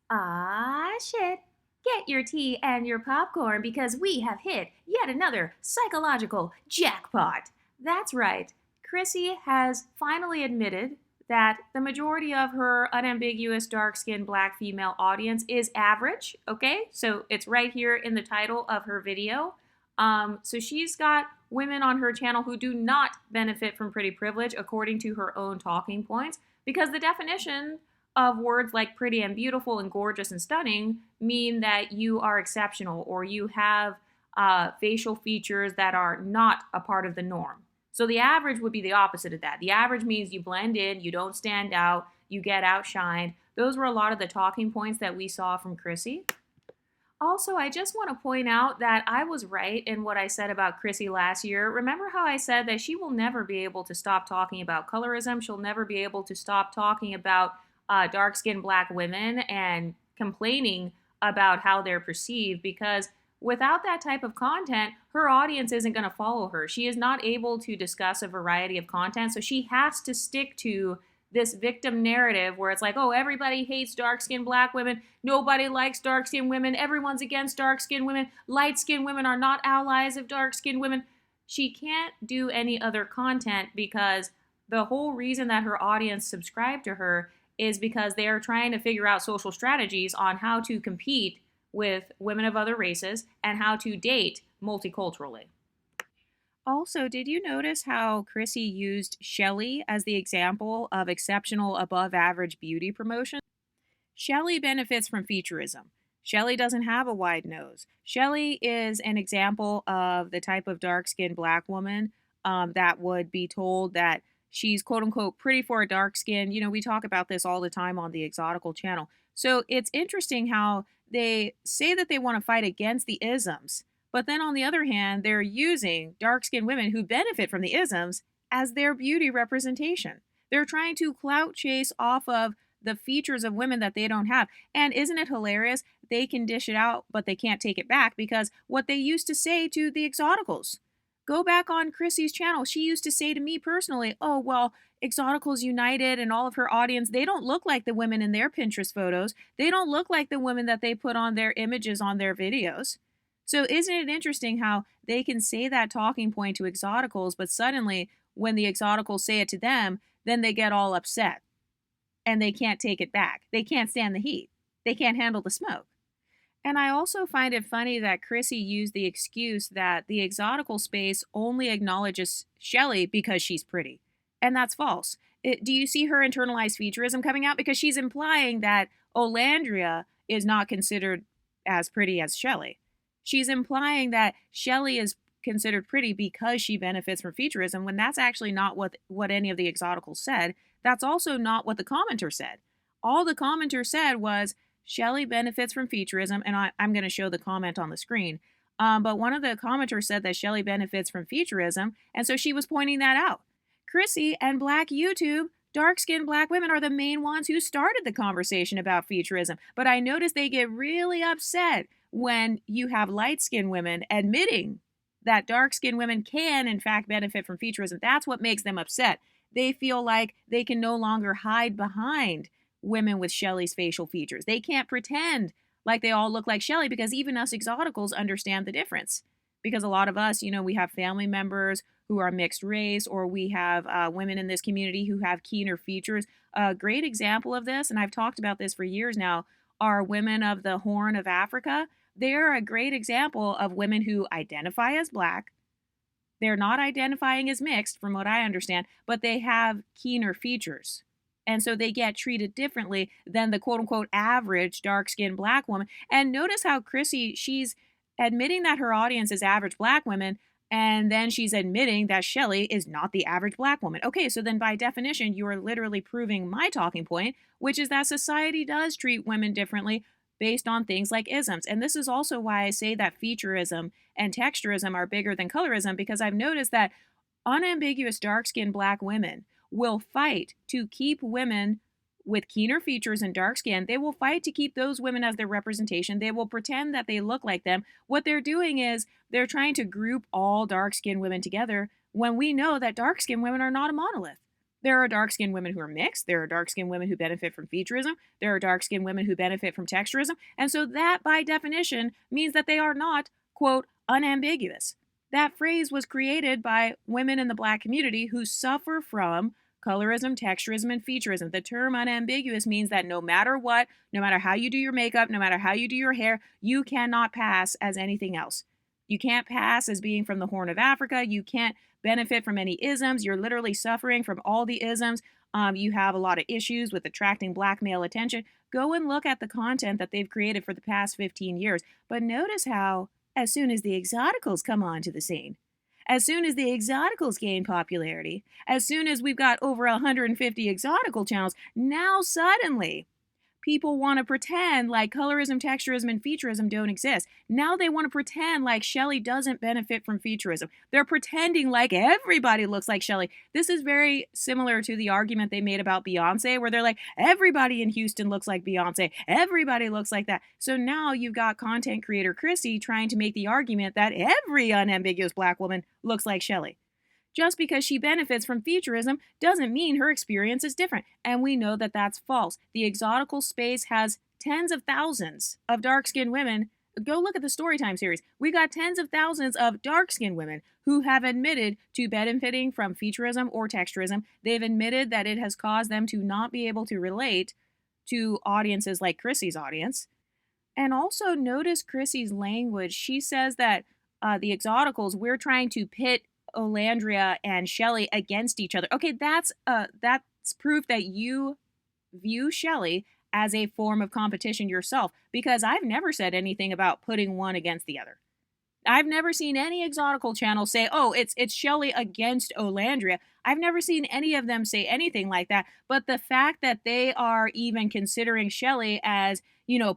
Ah, shit. Get your tea and your popcorn because we have hit yet another psychological jackpot. That's right. Chrissy has finally admitted that the majority of her unambiguous dark skinned black female audience is average. Okay, so it's right here in the title of her video. So she's got women on her channel who do not benefit from pretty privilege according to her own talking points because the definition of words like pretty and beautiful and gorgeous and stunning mean that you are exceptional or you have facial features that are not a part of the norm. So the average would be the opposite of that. The average means you blend in, you don't stand out, you get outshined. Those were a lot of the talking points that we saw from Chrissy. Also, I just want to point out that I was right in what I said about Chrissy last year. Remember how I said that she will never be able to stop talking about colorism? She'll never be able to stop talking about dark skinned black women and complaining about how they're perceived because without that type of content, her audience isn't going to follow her. She is not able to discuss a variety of content, so she has to stick to this victim narrative where it's like, oh, everybody hates dark skinned black women. Nobody likes dark skinned women. Everyone's against dark skinned women. Light skinned women are not allies of dark skinned women. She can't do any other content because the whole reason that her audience subscribed to her is because they are trying to figure out social strategies on how to compete with women of other races and how to date multiculturally. Also, did you notice how Chrissy used Chelley as the example of exceptional above average beauty promotion? Chelley benefits from featurism. Chelley doesn't have a wide nose. Chelley is an example of the type of dark skinned black woman that would be told that she's quote unquote pretty for a dark skin. You know, we talk about this all the time on the Exotical channel. So it's interesting how they say that they want to fight against the isms, but then on the other hand, they're using dark skinned women who benefit from the isms as their beauty representation. They're trying to clout chase off of the features of women that they don't have. And isn't it hilarious? They can dish it out, but they can't take it back because what they used to say to the Exoticals. Go back on Chrissy's channel. She used to say to me personally, oh, well, Exoticals United and all of her audience, they don't look like the women in their Pinterest photos. They don't look like the women that they put on their images on their videos. So isn't it interesting how they can say that talking point to Exoticals, but suddenly when the Exoticals say it to them, then they get all upset and they can't take it back. They can't stand the heat. They can't handle the smoke. And I also find it funny that Chrissy used the excuse that the exotical space only acknowledges Chelley because she's pretty. And that's false. Do you see her internalized featurism coming out? Because she's implying that Olandria is not considered as pretty as Chelley. She's implying that Chelley is considered pretty because she benefits from featurism when that's actually not what any of the exoticals said. That's also not what the commenter said. All the commenter said was Chelley benefits from featurism, and I'm going to show the comment on the screen. But one of the commenters said that Chelley benefits from featurism, and so she was pointing that out. Chrissy and Black YouTube, dark-skinned black women are the main ones who started the conversation about featurism. But I noticed they get really upset when you have light-skinned women admitting that dark-skinned women can, in fact, benefit from featurism. That's what makes them upset. They feel like they can no longer hide behind women with Chelley's facial features. They can't pretend like they all look like Chelley because even us exoticals understand the difference. Because a lot of us, you know, we have family members who are mixed race, or we have women in this community who have keener features. A great example of this, and I've talked about this for years now, are women of the Horn of Africa. They're a great example of women who identify as black. They're not identifying as mixed, from what I understand, but they have keener features. And so they get treated differently than the quote unquote average dark skinned black woman. And notice how Chrissy, she's admitting that her audience is average black women, and then she's admitting that Chelley is not the average black woman. Okay, so then by definition, you are literally proving my talking point, which is that society does treat women differently based on things like isms. And this is also why I say that featurism and texturism are bigger than colorism, because I've noticed that unambiguous dark-skinned black women will fight to keep women with keener features and dark skin. They will fight to keep those women as their representation. They will pretend that they look like them. What they're doing is they're trying to group all dark-skinned women together when we know that dark-skinned women are not a monolith. There are dark-skinned women who are mixed. There are dark-skinned women who benefit from featurism. There are dark-skinned women who benefit from texturism. And so that, by definition, means that they are not, quote, unambiguous. That phrase was created by women in the Black community who suffer from colorism, texturism, and featurism. The term unambiguous means that no matter what, no matter how you do your makeup, no matter how you do your hair, you cannot pass as anything else. You can't pass as being from the Horn of Africa. You can't benefit from any isms. You're literally suffering from all the isms. You have a lot of issues with attracting Black male attention. Go and look at the content that they've created for the past 15 years. But notice how, as soon as the Exoticals come onto the scene, as soon as the Exoticals gain popularity, as soon as we've got over 150 Exotical channels, now suddenly people want to pretend like colorism, texturism, and featurism don't exist. Now they want to pretend like Chelley doesn't benefit from featurism. They're pretending like everybody looks like Chelley. This is very similar to the argument they made about Beyonce, where they're like, everybody in Houston looks like Beyonce. Everybody looks like that. So now you've got content creator Chrissy trying to make the argument that every unambiguous Black woman looks like Chelley. Just because she benefits from featurism doesn't mean her experience is different. And we know that that's false. The exotical space has tens of thousands of dark-skinned women. Go look at the Storytime series. We got tens of thousands of dark-skinned women who have admitted to benefiting from featurism or texturism. They've admitted that it has caused them to not be able to relate to audiences like Chrissy's audience. And also notice Chrissy's language. She says that the exoticals, we're trying to pit Olandria and Chelley against each other. Okay, that's proof that you view Chelley as a form of competition yourself, because I've never said anything about putting one against the other. I've never seen any exotical channel say, oh, it's Chelley against Olandria. I've never seen any of them say anything like that. But the fact that they are even considering Chelley as,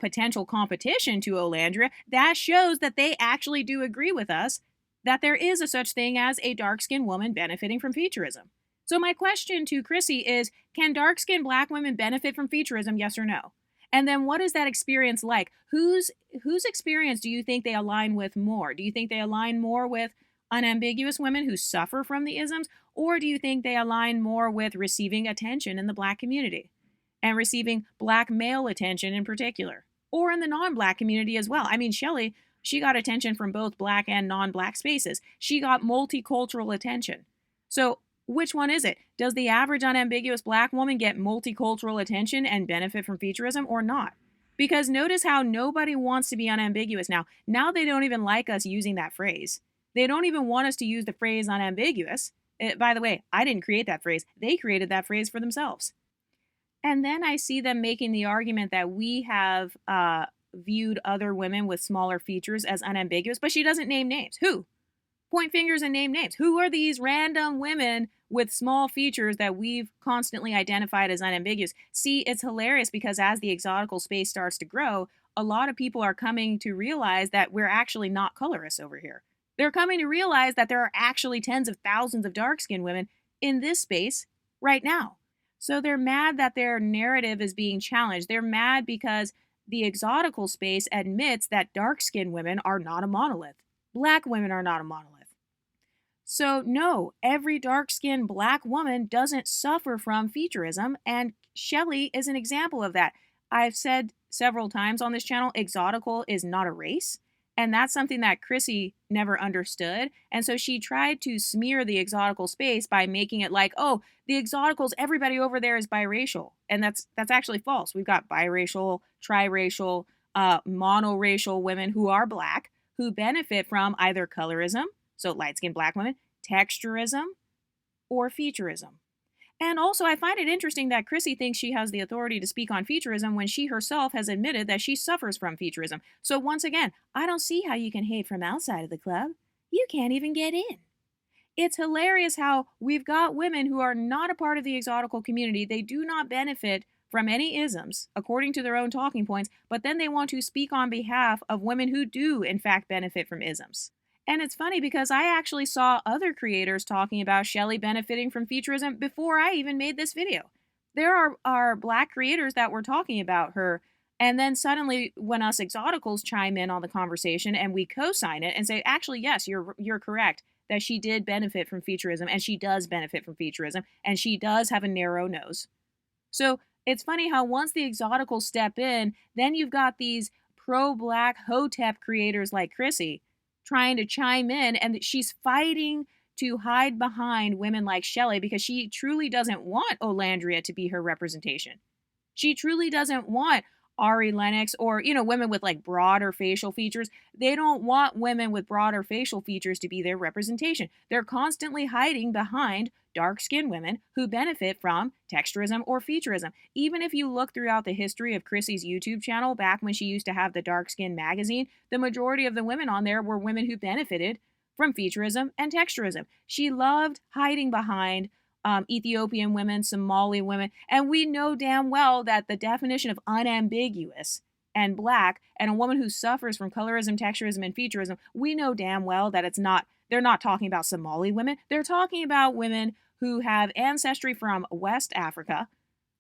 potential competition to Olandria, that shows that they actually do agree with us that there is a such thing as a dark-skinned woman benefiting from featurism. So my question to Chrissy is, can dark-skinned Black women benefit from featurism, yes or no? And then what is that experience like? Whose experience do you think they align with more? Do you think they align more with unambiguous women who suffer from the isms? Or do you think they align more with receiving attention in the Black community and receiving Black male attention in particular? Or in the non-Black community as well? I mean, Chelley, she got attention from both Black and non-Black spaces. She got multicultural attention. So which one is it? Does the average unambiguous Black woman get multicultural attention and benefit from featurism or not? Because notice how nobody wants to be unambiguous now. Now they don't even like us using that phrase. They don't even want us to use the phrase unambiguous. By the way, I didn't create that phrase. They created that phrase for themselves. And then I see them making the argument that we have viewed other women with smaller features as unambiguous, but she doesn't name names. Who? Point fingers and name names. Who are these random women with small features that we've constantly identified as unambiguous? See, it's hilarious because as the exotical space starts to grow, a lot of people are coming to realize that we're actually not colorists over here. They're coming to realize that there are actually tens of thousands of dark-skinned women in this space right now. So they're mad that their narrative is being challenged. They're mad because the exotical space admits that dark-skinned women are not a monolith. Black women are not a monolith. So no, every dark-skinned Black woman doesn't suffer from featurism, and Chelley is an example of that. I've said several times on this channel, exotical is not a race, and that's something that Chrissy never understood, and so she tried to smear the exotical space by making it like, oh, the exoticals, everybody over there is biracial, and that's actually false. We've got biracial, triracial, monoracial women who are Black who benefit from either colorism, so light-skinned Black women, texturism, or featurism. And also, I find it interesting that Chrissy thinks she has the authority to speak on featurism when she herself has admitted that she suffers from featurism. So once again, I don't see how you can hate from outside of the club. You can't even get in. It's hilarious how we've got women who are not a part of the exotical community. They do not benefit from any isms, according to their own talking points, but then they want to speak on behalf of women who do, in fact, benefit from isms. And it's funny because I actually saw other creators talking about Chelley benefiting from featurism before I even made this video. There are Black creators that were talking about her, and then suddenly when us exoticals chime in on the conversation and we co-sign it and say, actually, yes, you're correct. that she did benefit from Featurism, and she does benefit from Featurism, and she does have a narrow nose. So it's funny how once the Exoticals step in, then you've got these pro-black hotep creators like Chrissy trying to chime in, and she's fighting to hide behind women like Chelley because she truly doesn't want Olandria to be her representation. She truly doesn't want Ari Lennox or, women with like broader facial features. They don't want women with broader facial features to be their representation. They're constantly hiding behind dark-skinned women who benefit from texturism or featurism. Even if you look throughout the history of Chrissy's YouTube channel, back when she used to have the Dark Skin magazine, the majority of the women on there were women who benefited from featurism and texturism. She loved hiding behind Ethiopian women, Somali women, and we know damn well that the definition of unambiguous and black and a woman who suffers from colorism, texturism, and featurism, we know damn well that they're not talking about Somali women. They're talking about women who have ancestry from West Africa.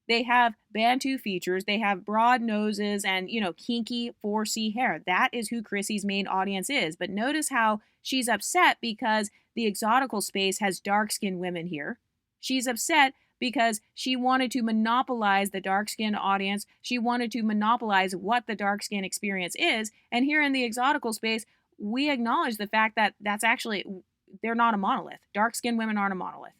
They have Bantu features, they have broad noses and, kinky 4C hair. That is who Chrissy's main audience is. But notice how she's upset because the exotical space has dark-skinned women here. She's upset because she wanted to monopolize the dark-skinned audience. She wanted to monopolize what the dark-skin experience is. And here in the exotical space, we acknowledge the fact that they're not a monolith. Dark-skinned women aren't a monolith.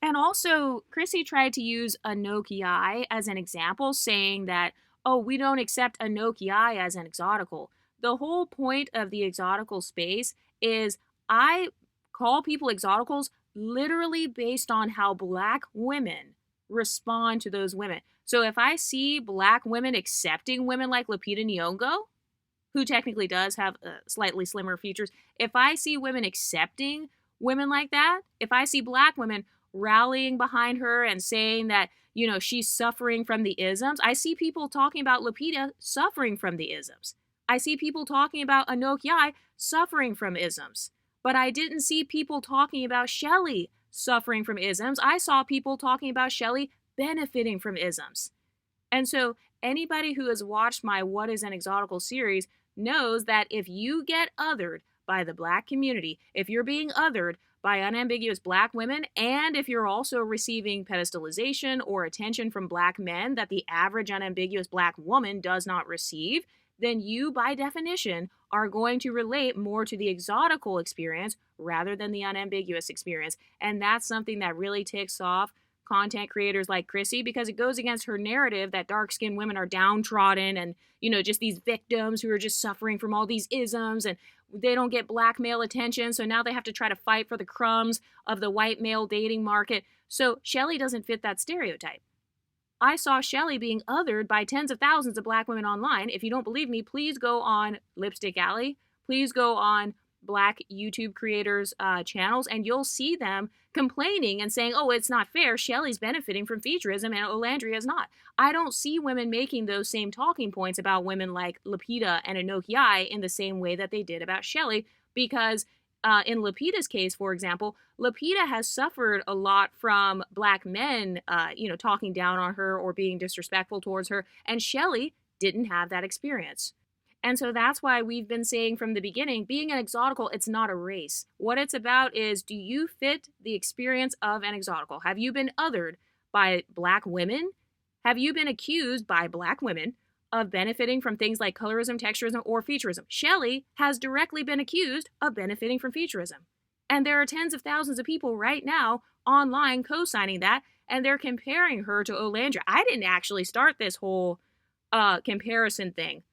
And also, Chrissy tried to use Anoki as an example, saying that, oh, we don't accept Anoki as an exotical. The whole point of the exotical space is I call people exoticals literally based on how black women respond to those women. So if I see black women accepting women like Lupita Nyong'o, who technically does have slightly slimmer features, if I see women accepting women like that, if I see black women rallying behind her and saying that, she's suffering from the isms, I see people talking about Lupita suffering from the isms. I see people talking about Anoki suffering from isms. But I didn't see people talking about Chelley suffering from isms. I saw people talking about Chelley benefiting from isms. And so anybody who has watched my What is an Exotical series knows that if you get othered by the black community, if you're being othered by unambiguous black women, and if you're also receiving pedestalization or attention from black men that the average unambiguous black woman does not receive, then you, by definition, are going to relate more to the exotical experience rather than the unambiguous experience. And that's something that really ticks off content creators like Chrissy because it goes against her narrative that dark-skinned women are downtrodden and, just these victims who are just suffering from all these isms and they don't get black male attention. So now they have to try to fight for the crumbs of the white male dating market. So Chelley doesn't fit that stereotype. I saw Chelley being othered by tens of thousands of black women online. If you don't believe me, please go on Lipstick Alley. Please go on black YouTube creators' channels, and you'll see them complaining and saying, oh, it's not fair. Chelley's benefiting from featurism and Olandria is not. I don't see women making those same talking points about women like Lupita and Anoki in the same way that they did about Chelley because in Lupita's case, for example, Lupita has suffered a lot from black men, talking down on her or being disrespectful towards her, and Chelley didn't have that experience. And so that's why we've been saying from the beginning, being an exotical, it's not a race. What it's about is, do you fit the experience of an exotical? Have you been othered by black women? Have you been accused by black women of benefiting from things like colorism, texturism, or featurism? Chelley has directly been accused of benefiting from featurism. And there are tens of thousands of people right now online co-signing that, and they're comparing her to Olandria. I didn't actually start this whole comparison thing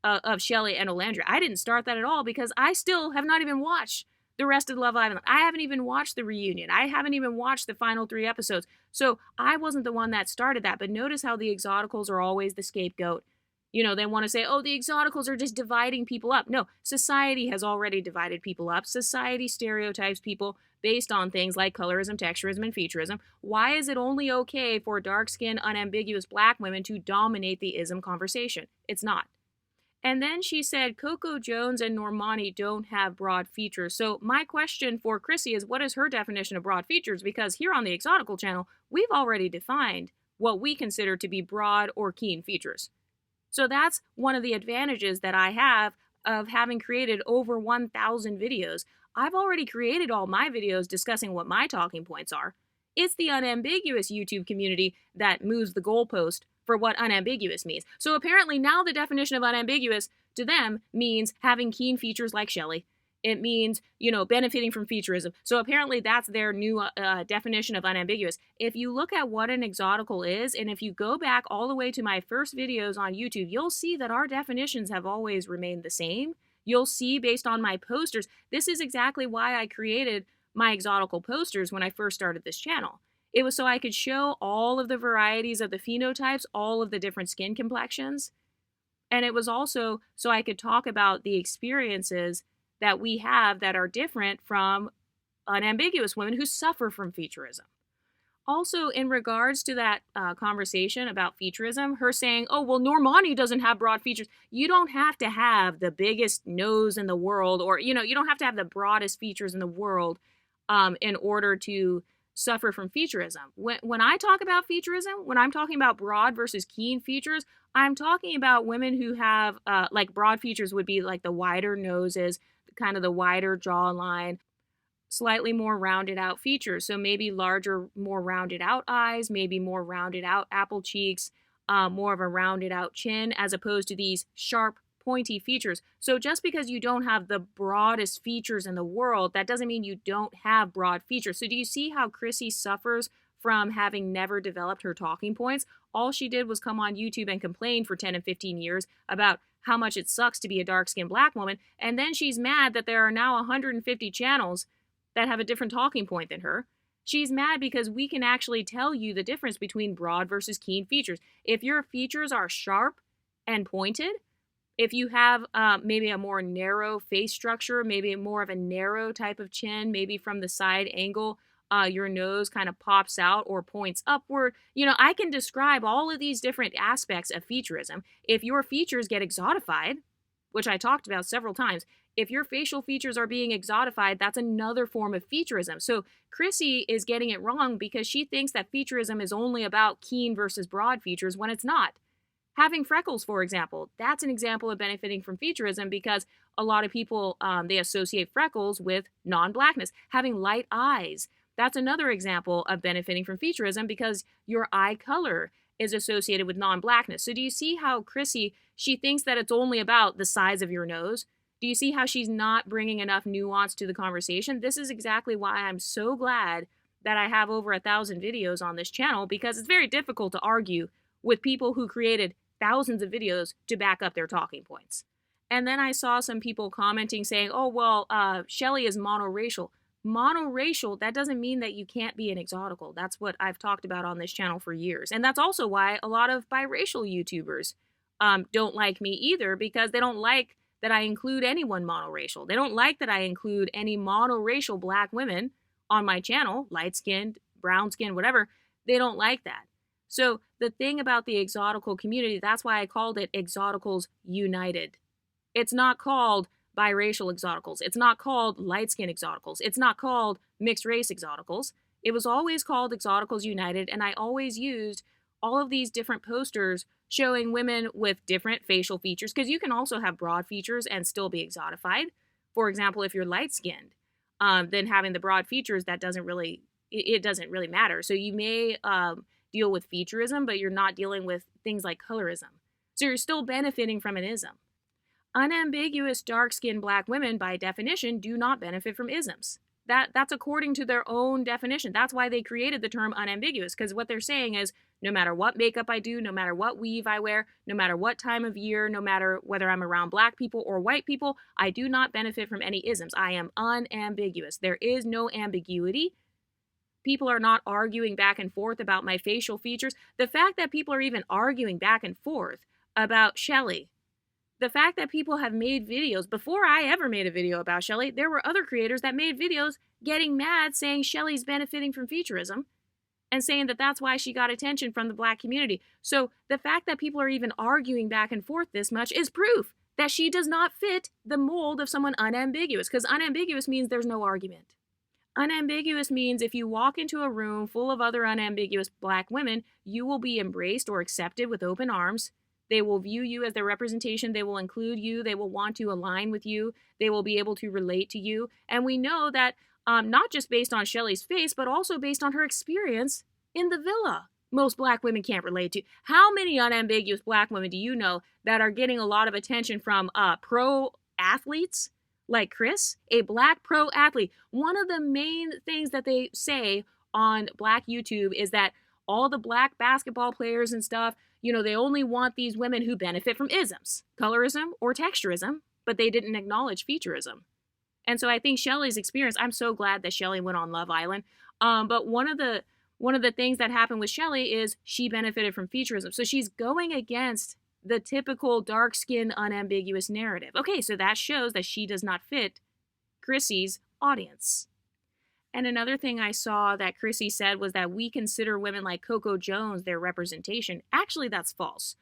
of Chelley and Olandria. I didn't start that at all because I still have not even watched the rest of Love Island. I haven't even watched the reunion. I haven't even watched the final 3 episodes. So I wasn't the one that started that, but notice how the exoticals are always the scapegoat. They want to say, oh, the exoticals are just dividing people up. No, society has already divided people up. Society stereotypes people based on things like colorism, texturism, and featurism. Why is it only okay for dark-skinned, unambiguous black women to dominate the ism conversation? It's not. And then she said, Coco Jones and Normani don't have broad features. So my question for Chrissy is, what is her definition of broad features? Because here on the Exotical channel, we've already defined what we consider to be broad or keen features. So that's one of the advantages that I have of having created over 1,000 videos, I've already created all my videos discussing what my talking points are. It's the unambiguous YouTube community that moves the goalpost for what unambiguous means. So apparently now the definition of unambiguous to them means having keen features like Chelley. It means, benefiting from featurism. So apparently that's their new definition of unambiguous. If you look at what an exotical is, and if you go back all the way to my first videos on YouTube, you'll see that our definitions have always remained the same. You'll see based on my posters, this is exactly why I created my exotical posters when I first started this channel. It was so I could show all of the varieties of the phenotypes, all of the different skin complexions. And it was also so I could talk about the experiences that we have that are different from unambiguous women who suffer from featurism. Also, in regards to that conversation about featurism, her saying, oh, well, Normani doesn't have broad features. You don't have to have the biggest nose in the world, or, you don't have to have the broadest features in the world in order to suffer from featurism. When I talk about featurism, when I'm talking about broad versus keen features, I'm talking about women who have, like broad features would be like the wider noses, kind of the wider jawline, slightly more rounded out features. So maybe larger, more rounded out eyes, maybe more rounded out apple cheeks, more of a rounded out chin, as opposed to these sharp, pointy features. So just because you don't have the broadest features in the world, that doesn't mean you don't have broad features. So do you see how Chrissy suffers from having never developed her talking points? All she did was come on YouTube and complain for 10 and 15 years about how much it sucks to be a dark-skinned black woman, and then she's mad that there are now 150 channels that have a different talking point than her. She's mad because we can actually tell you the difference between broad versus keen features. If your features are sharp and pointed, if you have maybe a more narrow face structure, maybe more of a narrow type of chin, maybe from the side angle, your nose kind of pops out or points upward. I can describe all of these different aspects of featurism. If your features get exotified, which I talked about several times, if your facial features are being exotified, that's another form of featurism. So Chrissy is getting it wrong because she thinks that featurism is only about keen versus broad features when it's not. Having freckles, for example, that's an example of benefiting from featurism because a lot of people, they associate freckles with non-blackness. Having light eyes, that's another example of benefiting from featurism because your eye color is associated with non-blackness. So do you see how Chrissy, she thinks that it's only about the size of your nose? Do you see how she's not bringing enough nuance to the conversation? This is exactly why I'm so glad that I have over 1,000 videos on this channel, because it's very difficult to argue with people who created thousands of videos to back up their talking points. And then I saw some people commenting saying, oh, well, Chelley is monoracial. Monoracial, that doesn't mean that you can't be an exotical. That's what I've talked about on this channel for years. And that's also why a lot of biracial YouTubers don't like me either, because they don't like that I include anyone monoracial. They don't like that I include any monoracial black women on my channel, light-skinned, brown-skinned, whatever. They don't like that. So the thing about the exotical community, that's why I called it Exoticals United. It's not called biracial exoticals. It's not called light-skinned exoticals. It's not called mixed-race exoticals. It was always called Exoticals United, and I always used all of these different posters showing women with different facial features, because you can also have broad features and still be exotified. For example, if you're light-skinned, then having the broad features, that doesn't really, it doesn't really matter. So you may deal with featurism, but you're not dealing with things like colorism. So you're still benefiting from an ism. Unambiguous dark-skinned black women, by definition, do not benefit from isms. That's according to their own definition. That's why they created the term unambiguous, because what they're saying is, no matter what makeup I do, no matter what weave I wear, no matter what time of year, no matter whether I'm around black people or white people, I do not benefit from any isms. I am unambiguous. There is no ambiguity. People are not arguing back and forth about my facial features. The fact that people are even arguing back and forth about Chelley, the fact that people have made videos, before I ever made a video about Chelley, there were other creators that made videos getting mad saying Chelley's benefiting from featurism and saying that that's why she got attention from the black community. So the fact that people are even arguing back and forth this much is proof that she does not fit the mold of someone unambiguous, because unambiguous means there's no argument. Unambiguous means if you walk into a room full of other unambiguous black women, you will be embraced or accepted with open arms. They will view you as their representation. They will include you. They will want to align with you. They will be able to relate to you. And we know that not just based on Chelley's face, but also based on her experience in the villa. Most black women can't relate to. How many unambiguous black women do you know that are getting a lot of attention from pro athletes like Chris, a black pro athlete? One of the main things that they say on black YouTube is that all the black basketball players and stuff, they only want these women who benefit from isms, colorism or texturism, but they didn't acknowledge featurism. And so I think Chelley's experience, I'm so glad that Chelley went on Love Island. But one of the things that happened with Chelley is she benefited from featurism. So she's going against the typical dark-skinned, unambiguous narrative. Okay, so that shows that she does not fit Chrissy's audience. And another thing I saw that Chrissy said was that we consider women like Coco Jones their representation. Actually, that's false.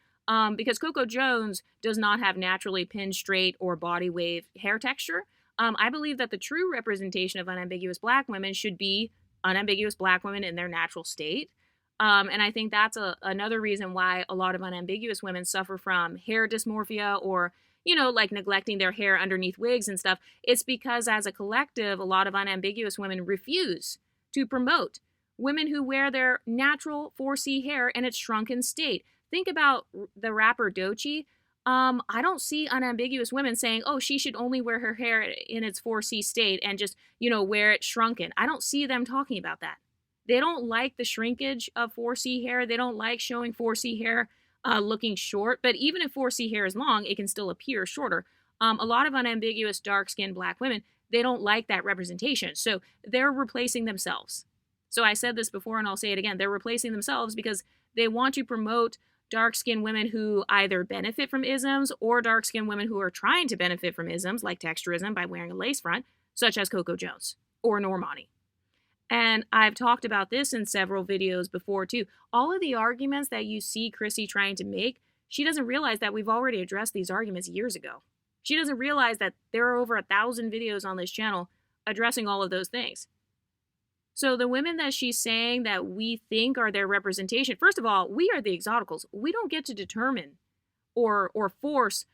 Because Coco Jones does not have naturally pinned straight or body wave hair texture. I believe that the true representation of unambiguous black women should be unambiguous black women in their natural state. And I think that's another reason why a lot of unambiguous women suffer from hair dysmorphia or, like neglecting their hair underneath wigs and stuff. It's because as a collective, a lot of unambiguous women refuse to promote women who wear their natural 4C hair in its shrunken state. Think about the rapper Doechii. I don't see unambiguous women saying, oh, she should only wear her hair in its 4C state and just, wear it shrunken. I don't see them talking about that. They don't like the shrinkage of 4C hair. They don't like showing 4C hair looking short. But even if 4C hair is long, it can still appear shorter. A lot of unambiguous dark-skinned black women, they don't like that representation. So they're replacing themselves. So I said this before and I'll say it again. They're replacing themselves because they want to promote dark-skinned women who either benefit from isms or dark-skinned women who are trying to benefit from isms like texturism by wearing a lace front, such as Coco Jones or Normani. And I've talked about this in several videos before too. All of the arguments that you see Chrissy trying to make, she doesn't realize that we've already addressed these arguments years ago. She doesn't realize that there are over 1,000 videos on this channel addressing all of those things. So the women that she's saying that we think are their representation, first of all, we are the exoticals. We don't get to determine or force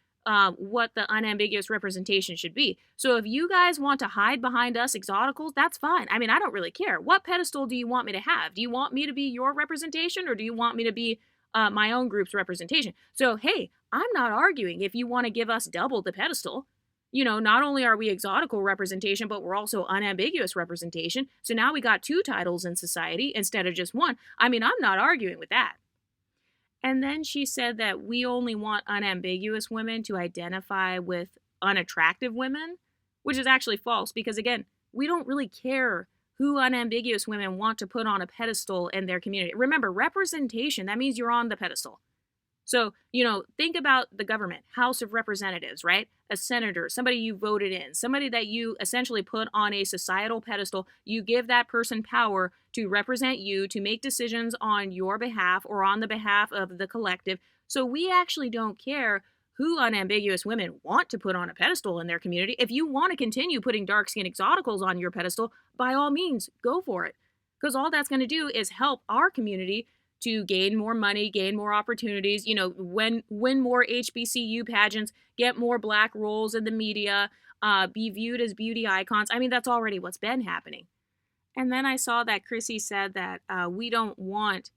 what the unambiguous representation should be. So if you guys want to hide behind us exoticals, that's fine. I mean, I don't really care. What pedestal do you want me to have? Do you want me to be your representation or do you want me to be my own group's representation? So, hey, I'm not arguing if you want to give us double the pedestal. Not only are we exotical representation, but we're also unambiguous representation. So now we got 2 titles in society instead of just 1. I mean, I'm not arguing with that. And then she said that we only want unambiguous women to identify with unattractive women, which is actually false because, again, we don't really care who unambiguous women want to put on a pedestal in their community. Remember, representation, that means you're on the pedestal. So, think about the government, House of Representatives, right? A senator, somebody you voted in, somebody that you essentially put on a societal pedestal. You give that person power to represent you, to make decisions on your behalf or on the behalf of the collective. So we actually don't care who unambiguous women want to put on a pedestal in their community. If you want to continue putting dark-skinned exoticals on your pedestal, by all means, go for it. Because all that's going to do is help our community to gain more money, gain more opportunities, win more HBCU pageants, get more black roles in the media, be viewed as beauty icons. I mean, that's already what's been happening. And then I saw that Chrissy said that we don't want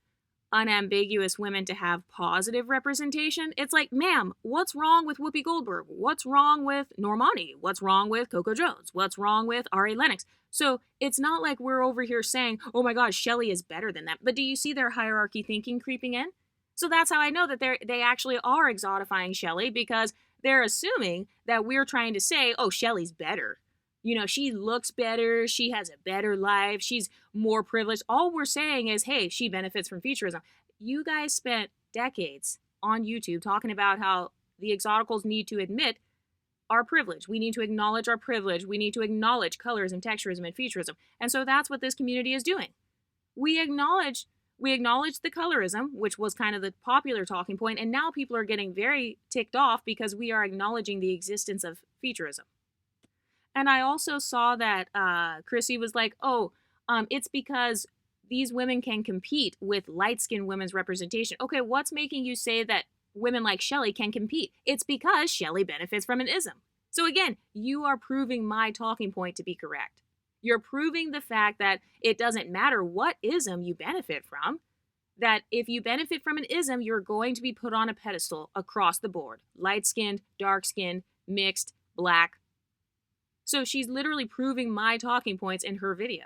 unambiguous women to have positive representation. It's like, ma'am, what's wrong with Whoopi Goldberg? What's wrong with Normani? What's wrong with Coco Jones? What's wrong with Ari Lennox? So it's not like we're over here saying, oh my gosh, Chelley is better than them. But do you see their hierarchy thinking creeping in? So that's how I know that they actually are exotifying Chelley, because they're assuming that we're trying to say, oh, Chelley's better. She looks better. She has a better life. She's more privileged. All we're saying is, hey, she benefits from featurism. You guys spent decades on YouTube talking about how the exoticals need to admit our privilege. We need to acknowledge our privilege. We need to acknowledge colorism, texturism, and featurism. And so that's what this community is doing. We acknowledge the colorism, which was kind of the popular talking point, and now people are getting very ticked off because we are acknowledging the existence of featurism. And I also saw that Chrissy was like, it's because these women can compete with light-skinned women's representation. Okay, what's making you say that women like Chelley can compete. It's because Chelley benefits from an ism. So again, you are proving my talking point to be correct. You're proving the fact that it doesn't matter what ism you benefit from, that if you benefit from an ism, you're going to be put on a pedestal across the board. Light-skinned, dark-skinned, mixed, black. So she's literally proving my talking points in her video.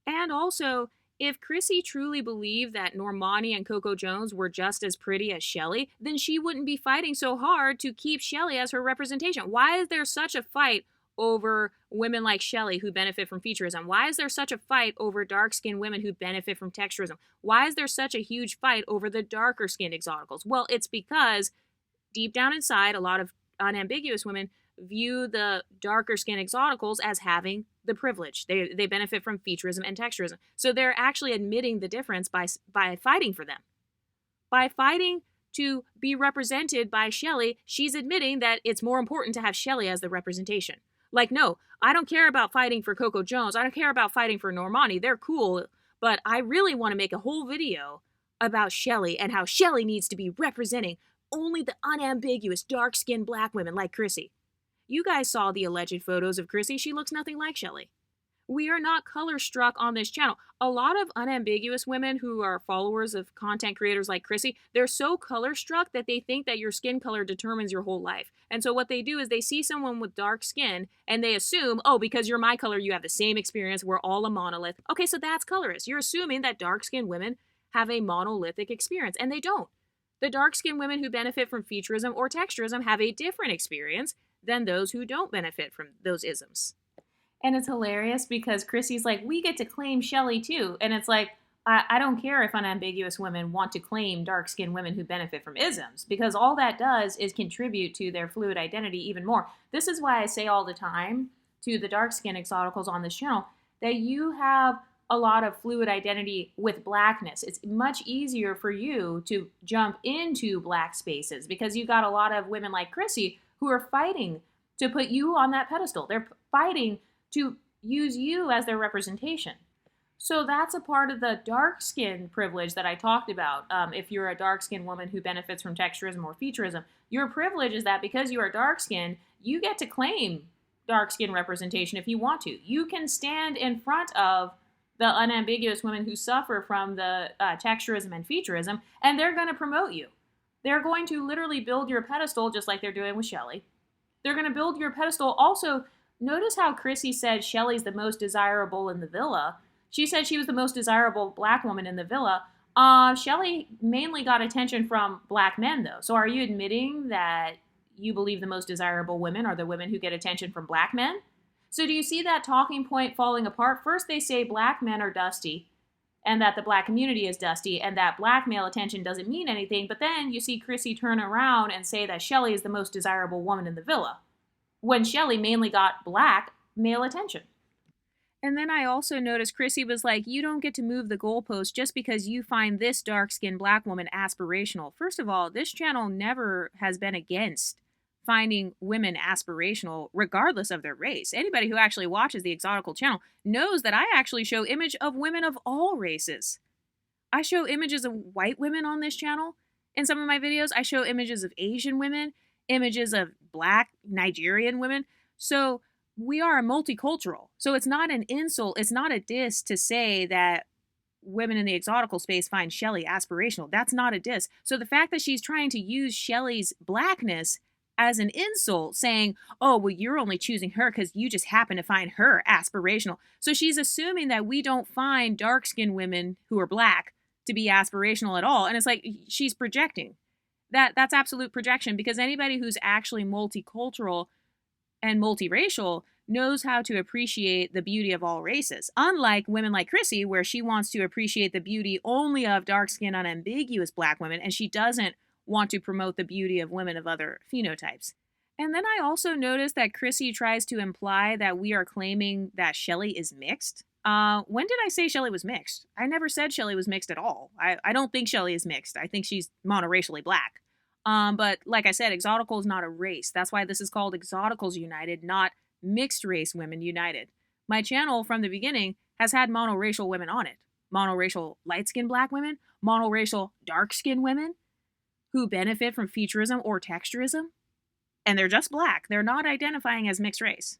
And also, if Chrissy truly believed that Normani and Coco Jones were just as pretty as Chelley, then she wouldn't be fighting so hard to keep Chelley as her representation. Why is there such a fight over women like Chelley who benefit from featurism? Why is there such a fight over dark-skinned women who benefit from texturism? Why is there such a huge fight over the darker-skinned exoticals? Well, it's because deep down inside, a lot of unambiguous women view the darker skin exoticals as having the privilege. They benefit from featurism and texturism. So they're actually admitting the difference by fighting for them. By fighting to be represented by Chelley, she's admitting that it's more important to have Chelley as the representation. Like, no, I don't care about fighting for Coco Jones. I don't care about fighting for Normani. They're cool, but I really want to make a whole video about Chelley and how Chelley needs to be representing only the unambiguous dark-skinned black women like Chrissy. You guys saw the alleged photos of Chrissy. She looks nothing like Chelley. We are not color struck on this channel. A lot of unambiguous women who are followers of content creators like Chrissy, they're so color struck that they think that your skin color determines your whole life. And so what they do is they see someone with dark skin and they assume, oh, because you're my color, you have the same experience. We're all a monolith. Okay, so that's colorist. You're assuming that dark skinned women have a monolithic experience, and they don't. The dark skinned women who benefit from featurism or texturism have a different experience than those who don't benefit from those isms. And it's hilarious because Chrissy's like, we get to claim Chelley too. And it's like, I don't care if unambiguous women want to claim dark-skinned women who benefit from isms, because all that does is contribute to their fluid identity even more. This is why I say all the time to the dark-skinned exoticals on this channel that you have a lot of fluid identity with blackness. It's much easier for you to jump into black spaces because you've got a lot of women like Chrissy who are fighting to put you on that pedestal. They're fighting to use you as their representation. So that's a part of the dark skin privilege that I talked about. If you're a dark skinned woman who benefits from texturism or featurism, your privilege is that because you are dark skinned, you get to claim dark skin representation if you want to. You can stand in front of the unambiguous women who suffer from the texturism and featurism, and they're going to promote you. They're going to literally build your pedestal just like they're doing with Chelley. They're going to build your pedestal. Also, notice how Chrissy said Shelley's the most desirable in the villa. She said she was the most desirable black woman in the villa. Chelley mainly got attention from black men, though. So are you admitting that you believe the most desirable women are the women who get attention from black men? So do you see that talking point falling apart? First, they say black men are dusty, and that the black community is dusty, and that black male attention doesn't mean anything. But then you see Chrissy turn around and say that Chelley is the most desirable woman in the villa, when Chelley mainly got black male attention. And then I also noticed Chrissy was like, you don't get to move the goalpost just because you find this dark-skinned black woman aspirational. First of all, this channel never has been against finding women aspirational regardless of their race. Anybody who actually watches the Exotical channel knows that I actually show image of women of all races. I show images of white women on this channel. In some of my videos, I show images of Asian women, images of black Nigerian women. So we are multicultural. So it's not an insult. It's not a diss to say that women in the exotical space find Chelley aspirational. That's not a diss. So the fact that she's trying to use Shelley's blackness as an insult, saying, oh, well, you're only choosing her because you just happen to find her aspirational. So she's assuming that we don't find dark-skinned women who are black to be aspirational at all. And it's like, she's projecting. That's absolute projection, because anybody who's actually multicultural and multiracial knows how to appreciate the beauty of all races. Unlike women like Chrissy, where she wants to appreciate the beauty only of dark-skinned, unambiguous black women, and she doesn't want to promote the beauty of women of other phenotypes. And then I also noticed that Chrissy tries to imply that we are claiming that Chelley is mixed. When did I say Chelley was mixed? I never said Chelley was mixed at all. I don't think Chelley is mixed. I think she's monoracially black. But like I said, exotical is not a race. That's why this is called Exoticals United, not Mixed Race Women United. My channel from the beginning has had monoracial women on it. Monoracial light-skinned black women, monoracial dark-skinned women who benefit from featurism or texturism, and they're just black. They're not identifying as mixed race.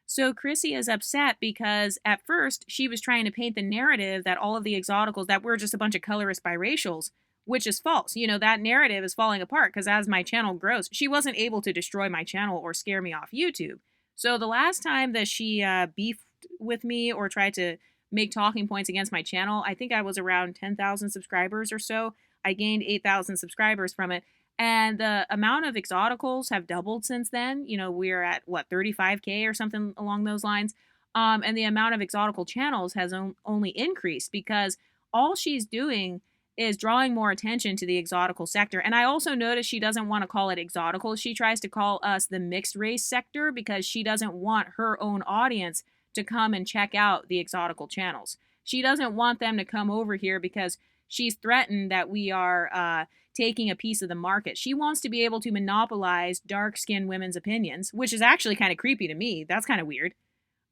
So Chrissy is upset because at first she was trying to paint the narrative that all of the exoticals, that we're just a bunch of colorist biracials, which is false. That narrative is falling apart because as my channel grows, she wasn't able to destroy my channel or scare me off YouTube. So the last time that she beefed with me or tried to make talking points against my channel, I think I was around 10,000 subscribers or so. I gained 8,000 subscribers from it. And the amount of exoticals have doubled since then. We're at 35K or something along those lines. And the amount of exotical channels has only increased because all she's doing is drawing more attention to the exotical sector. And I also noticed she doesn't want to call it exotical. She tries to call us the mixed race sector because she doesn't want her own audience to come and check out the exotical channels. She doesn't want them to come over here because she's threatened that we are taking a piece of the market. She wants to be able to monopolize dark-skinned women's opinions, which is actually kind of creepy to me. That's kind of weird.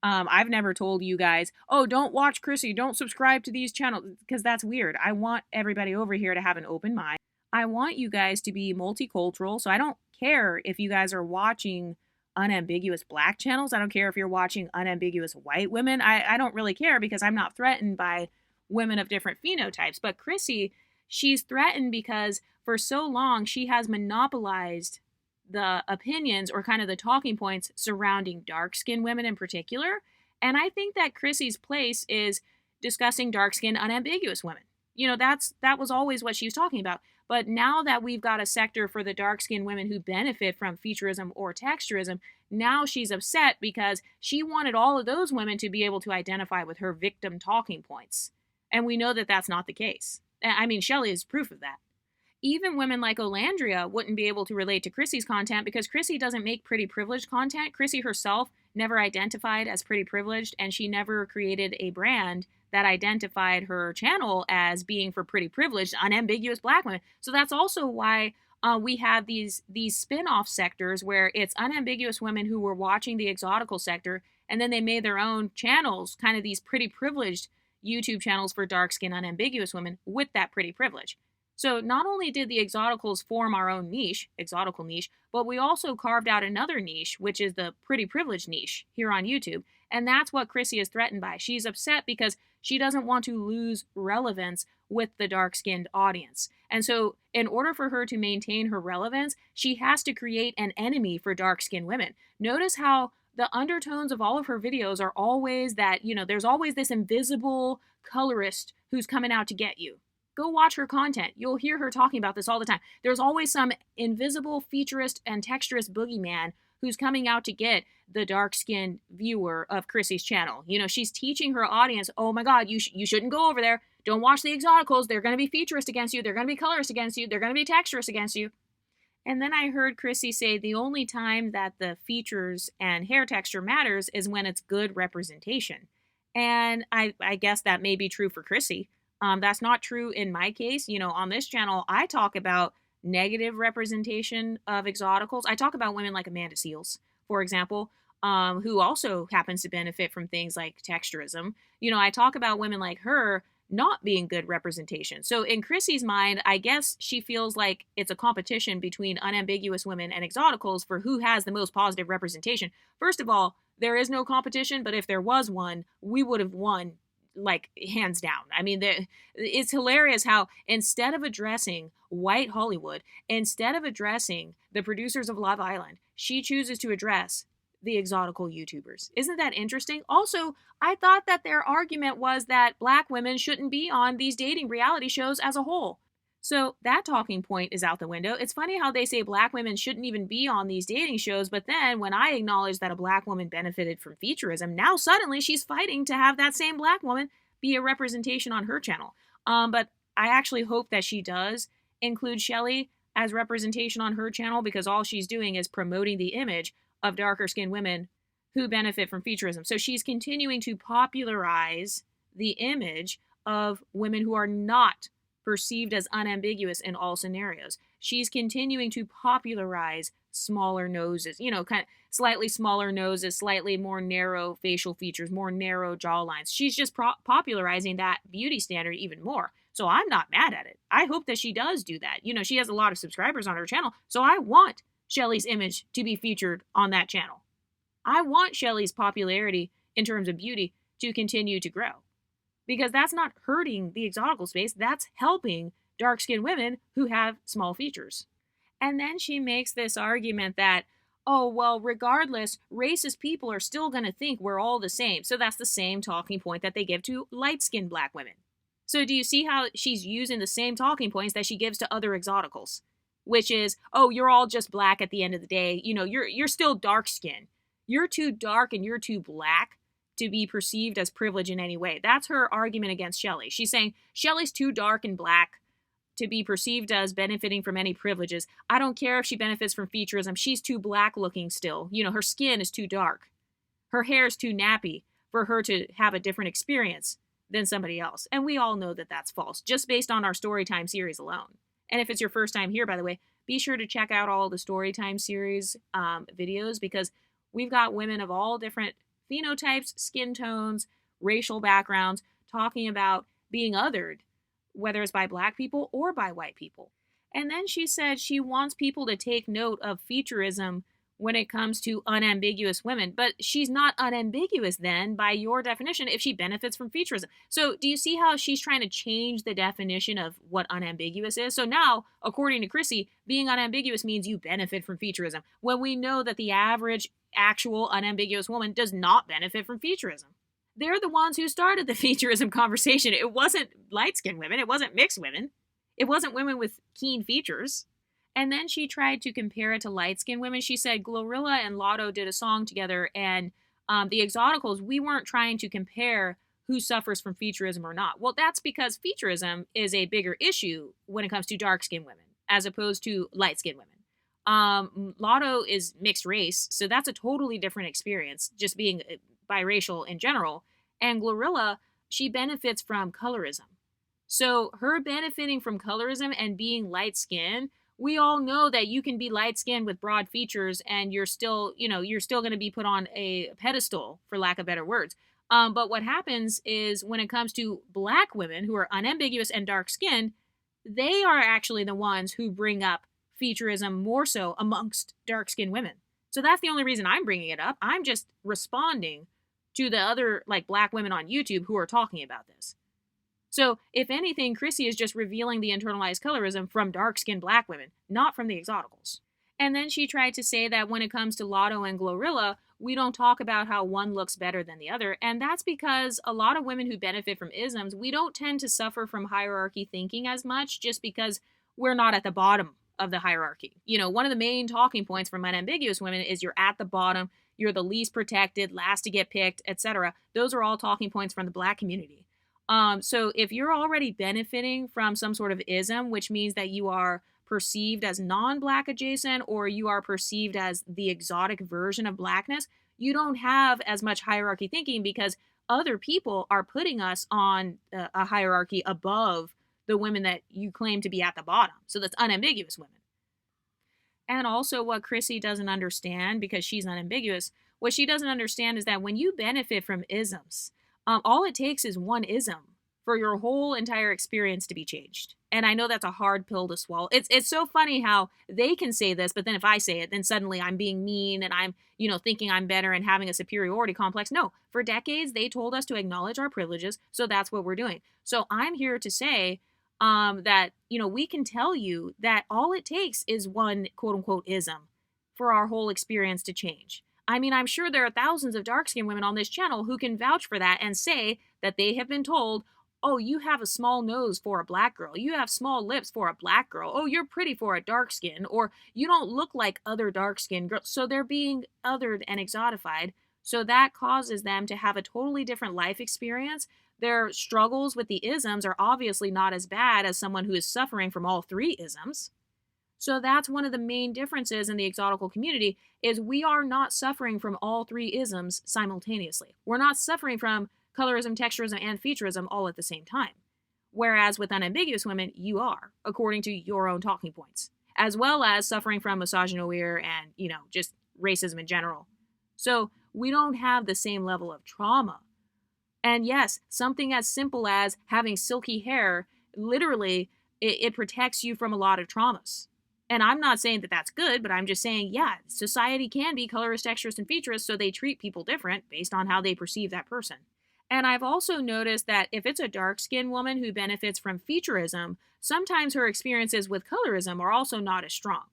I've never told you guys, oh, don't watch Chrissy, don't subscribe to these channels, because that's weird. I want everybody over here to have an open mind. I want you guys to be multicultural, so I don't care if you guys are watching unambiguous black channels. I don't care if you're watching unambiguous white women. I don't really care because I'm not threatened by women of different phenotypes. But Chrissy, she's threatened because for so long she has monopolized the opinions or kind of the talking points surrounding dark-skinned women in particular. And I think that Chrissy's place is discussing dark-skinned unambiguous women. That was always what she was talking about. But now that we've got a sector for the dark-skinned women who benefit from featurism or texturism, now she's upset because she wanted all of those women to be able to identify with her victim talking points. And we know that that's not the case. I mean, Chelley is proof of that. Even women like Olandria wouldn't be able to relate to Chrissy's content because Chrissy doesn't make pretty privileged content. Chrissy herself never identified as pretty privileged, and she never created a brand that identified her channel as being for pretty privileged, unambiguous black women. So that's also why we have these spin-off sectors where it's unambiguous women who were watching the exotical sector, and then they made their own channels, kind of these pretty privileged YouTube channels for dark-skinned unambiguous women with that pretty privilege. So not only did the exoticals form our own niche, exotical niche, but we also carved out another niche, which is the pretty privileged niche here on YouTube. And that's what Chrissy is threatened by. She's upset because she doesn't want to lose relevance with the dark-skinned audience. And so in order for her to maintain her relevance, she has to create an enemy for dark-skinned women. Notice how the undertones of all of her videos are always that, there's always this invisible colorist who's coming out to get you. Go watch her content. You'll hear her talking about this all the time. There's always some invisible featurist and texturist boogeyman who's coming out to get the dark-skinned viewer of Chrissy's channel. She's teaching her audience, oh my God, you shouldn't go over there. Don't watch the exoticals. They're going to be featurist against you. They're going to be colorist against you. They're going to be texturist against you. And then I heard Chrissy say the only time that the features and hair texture matters is when it's good representation. And I guess that may be true for Chrissy. That's not true in my case. On this channel, I talk about negative representation of exoticals. I talk about women like Amanda Seales, for example, who also happens to benefit from things like texturism. I talk about women like her not being good representation. So in Chrissy's mind, I guess she feels like it's a competition between unambiguous women and exoticals for who has the most positive representation. First of all, there is no competition, but if there was one, we would have won like hands down. I mean, it's hilarious how instead of addressing white Hollywood, instead of addressing the producers of Love Island, she chooses to address the exotical YouTubers. Isn't that interesting? Also, I thought that their argument was that black women shouldn't be on these dating reality shows as a whole. So that talking point is out the window. It's funny how they say black women shouldn't even be on these dating shows, but then when I acknowledge that a black woman benefited from featurism, now suddenly she's fighting to have that same black woman be a representation on her channel. But I actually hope that she does include Chelley as representation on her channel because all she's doing is promoting the image of darker skinned women who benefit from featurism. So she's continuing to popularize the image of women who are not perceived as unambiguous in all scenarios. She's continuing to popularize smaller noses, kind of slightly smaller noses, slightly more narrow facial features, more narrow jawlines. She's just popularizing that beauty standard even more. So I'm not mad at it. I hope that she does do that. You know, she has a lot of subscribers on her channel, so I want Chelley's image to be featured on that channel. I want Chelley's popularity in terms of beauty to continue to grow, because that's not hurting the exotical space, that's helping dark-skinned women who have small features. And then she makes this argument that, oh, well, regardless, racist people are still going to think we're all the same. So that's the same talking point that they give to light-skinned black women. So do you see how she's using the same talking points that she gives to other exoticals? Which is, oh, you're all just black at the end of the day. You know, you're still dark-skinned. You're too dark and you're too black to be perceived as privilege in any way. That's her argument against Chelley. She's saying Chelley's too dark and black to be perceived as benefiting from any privileges. I don't care if she benefits from featurism. She's too black looking still. You know, her skin is too dark. Her hair is too nappy for her to have a different experience than somebody else. And we all know that that's false, just based on our Storytime series alone. And if it's your first time here, by the way, be sure to check out all the Storytime series videos, because we've got women of all different phenotypes, skin tones, racial backgrounds, talking about being othered, whether it's by black people or by white people. And then she said she wants people to take note of featurism when it comes to unambiguous women. But she's not unambiguous then, by your definition, if she benefits from featurism. So do you see how she's trying to change the definition of what unambiguous is? So now, according to Chrissy, being unambiguous means you benefit from featurism, when we know that the average actual unambiguous woman does not benefit from featurism. They're the ones who started the featurism conversation. It wasn't light-skinned women. It wasn't mixed women. It wasn't women with keen features. And then she tried to compare it to light-skinned women. She said Glorilla and Lotto did a song together, and the Exoticals, we weren't trying to compare who suffers from featurism or not. Well, that's because featurism is a bigger issue when it comes to dark-skinned women, as opposed to light-skinned women. Lotto is mixed race, so that's a totally different experience, just being biracial in general. And Glorilla, she benefits from colorism. So her benefiting from colorism and being light-skinned, we all know that you can be light-skinned with broad features and you're still, you're still going to be put on a pedestal, for lack of better words. But what happens is when it comes to black women who are unambiguous and dark-skinned, they are actually the ones who bring up featurism more so amongst dark-skinned women. So that's the only reason I'm bringing it up. I'm just responding to the other black women on YouTube who are talking about this. So if anything, Chrissy is just revealing the internalized colorism from dark-skinned black women, not from the exoticals. And then she tried to say that when it comes to Lotto and Glorilla, we don't talk about how one looks better than the other. And that's because a lot of women who benefit from isms, we don't tend to suffer from hierarchy thinking as much, just because we're not at the bottom of the hierarchy. One of the main talking points from unambiguous women is you're at the bottom, you're the least protected, last to get picked, etc. Those are all talking points from the black community. So if you're already benefiting from some sort of ism, which means that you are perceived as non-black adjacent, or you are perceived as the exotic version of blackness, you don't have as much hierarchy thinking, because other people are putting us on a hierarchy above the women that you claim to be at the bottom. So that's unambiguous women. And also what Chrissy doesn't understand, because she's unambiguous, what she doesn't understand is that when you benefit from isms, all it takes is one ism for your whole entire experience to be changed. And I know that's a hard pill to swallow. It's so funny how they can say this, but then if I say it, then suddenly I'm being mean and I'm, thinking I'm better and having a superiority complex. No, for decades, they told us to acknowledge our privileges, so that's what we're doing. So I'm here to say that, we can tell you that all it takes is one quote-unquote ism for our whole experience to change. I mean, I'm sure there are thousands of dark-skinned women on this channel who can vouch for that and say that they have been told, oh, you have a small nose for a black girl. You have small lips for a black girl. Oh, you're pretty for a dark skin. Or you don't look like other dark-skinned girls. So they're being othered and exotified. So that causes them to have a totally different life experience. Their struggles with the isms are obviously not as bad as someone who is suffering from all three isms. So that's one of the main differences in the exotical community, is we are not suffering from all three isms simultaneously. We're not suffering from colorism, texturism, and featurism all at the same time. Whereas with unambiguous women, you are, according to your own talking points, as well as suffering from misogynoir and, just racism in general. So we don't have the same level of trauma. And yes, something as simple as having silky hair literally, it protects you from a lot of traumas. And I'm not saying that that's good, but I'm just saying, yeah, society can be colorist, texturist, and featurist, so they treat people different based on how they perceive that person. And I've also noticed that if it's a dark-skinned woman who benefits from featurism, sometimes her experiences with colorism are also not as strong.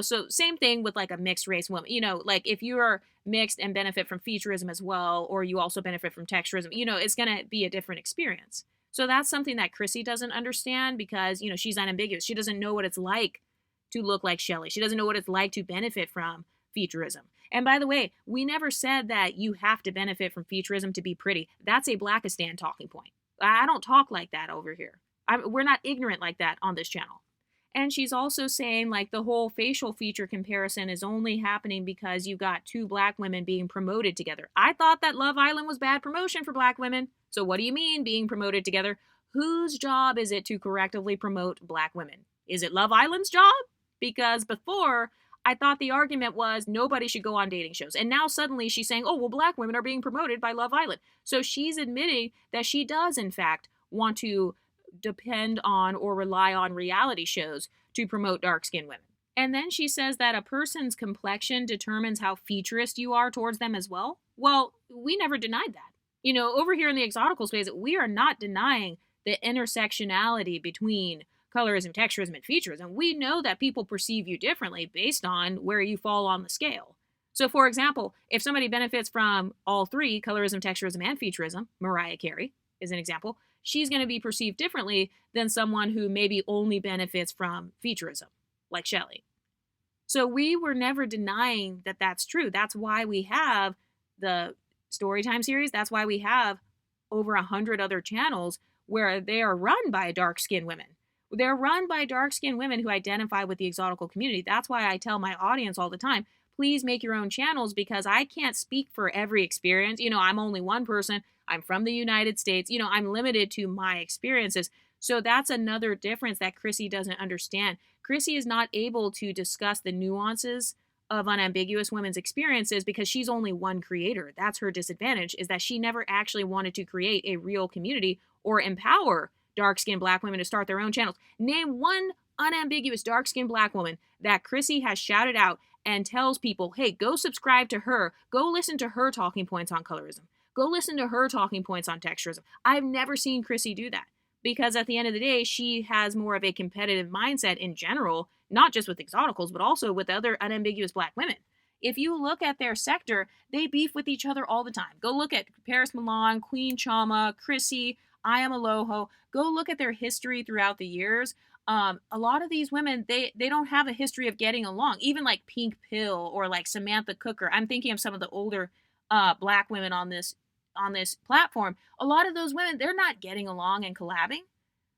So same thing with like a mixed race woman. Like if you are mixed and benefit from featurism as well, or you also benefit from texturism, it's going to be a different experience. So that's something that Chrissy doesn't understand because, she's unambiguous. She doesn't know what it's like to look like Chelley. She doesn't know what it's like to benefit from featurism. And by the way, we never said that you have to benefit from featurism to be pretty. That's a Blackistan talking point. I don't talk like that over here. We're not ignorant like that on this channel. And she's also saying like the whole facial feature comparison is only happening because you got two black women being promoted together. I thought that Love Island was bad promotion for black women. So what do you mean being promoted together? Whose job is it to correctively promote black women? Is it Love Island's job? Because before, I thought the argument was nobody should go on dating shows. And now suddenly she's saying, oh, well, black women are being promoted by Love Island. So she's admitting that she does, in fact, want to depend on or rely on reality shows to promote dark-skinned women. And then she says that a person's complexion determines how featurist you are towards them as well. Well, we never denied that. Over here in the exotical space, we are not denying the intersectionality between colorism, texturism, and featurism. We know that people perceive you differently based on where you fall on the scale. So, for example, if somebody benefits from all three, colorism, texturism, and featurism, Mariah Carey is an example, she's going to be perceived differently than someone who maybe only benefits from featurism, like Chelley. So we were never denying that that's true. That's why we have the Storytime series. That's why we have over 100 other channels where they are run by dark-skinned women. They're run by dark-skinned women who identify with the exotical community. That's why I tell my audience all the time, please make your own channels because I can't speak for every experience. I'm only one person. I'm from the United States. I'm limited to my experiences. So that's another difference that Chrissy doesn't understand. Chrissy is not able to discuss the nuances of unambiguous women's experiences because she's only one creator. That's her disadvantage, is that she never actually wanted to create a real community or empower dark-skinned black women to start their own channels. Name one unambiguous dark-skinned black woman that Chrissy has shouted out and tells people, hey, go subscribe to her. Go listen to her talking points on colorism. Go listen to her talking points on texturism. I've never seen Chrissy do that because at the end of the day, she has more of a competitive mindset in general, not just with exoticals, but also with other unambiguous black women. If you look at their sector, they beef with each other all the time. Go look at Paris Milan, Queen Chama, Chrissy, I Am Aloho. Go look at their history throughout the years. A lot of these women, they don't have a history of getting along. Even like Pink Pill or like Samantha Cooker. I'm thinking of some of the older black women on this platform. A lot of those women, they're not getting along and collabing.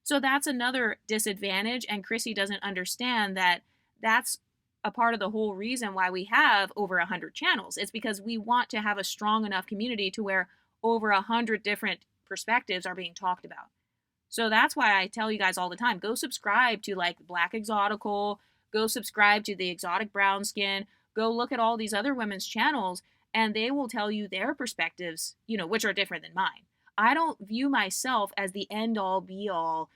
So that's another disadvantage. And Chrissy doesn't understand that that's a part of the whole reason why we have over 100 channels. It's because we want to have a strong enough community to where over 100 different perspectives are being talked about. So that's why I tell you guys all the time, go subscribe to like Black Exotical, go subscribe to the Exotic Brown Skin, go look at all these other women's channels, and they will tell you their perspectives, which are different than mine. I don't view myself as the end all be all,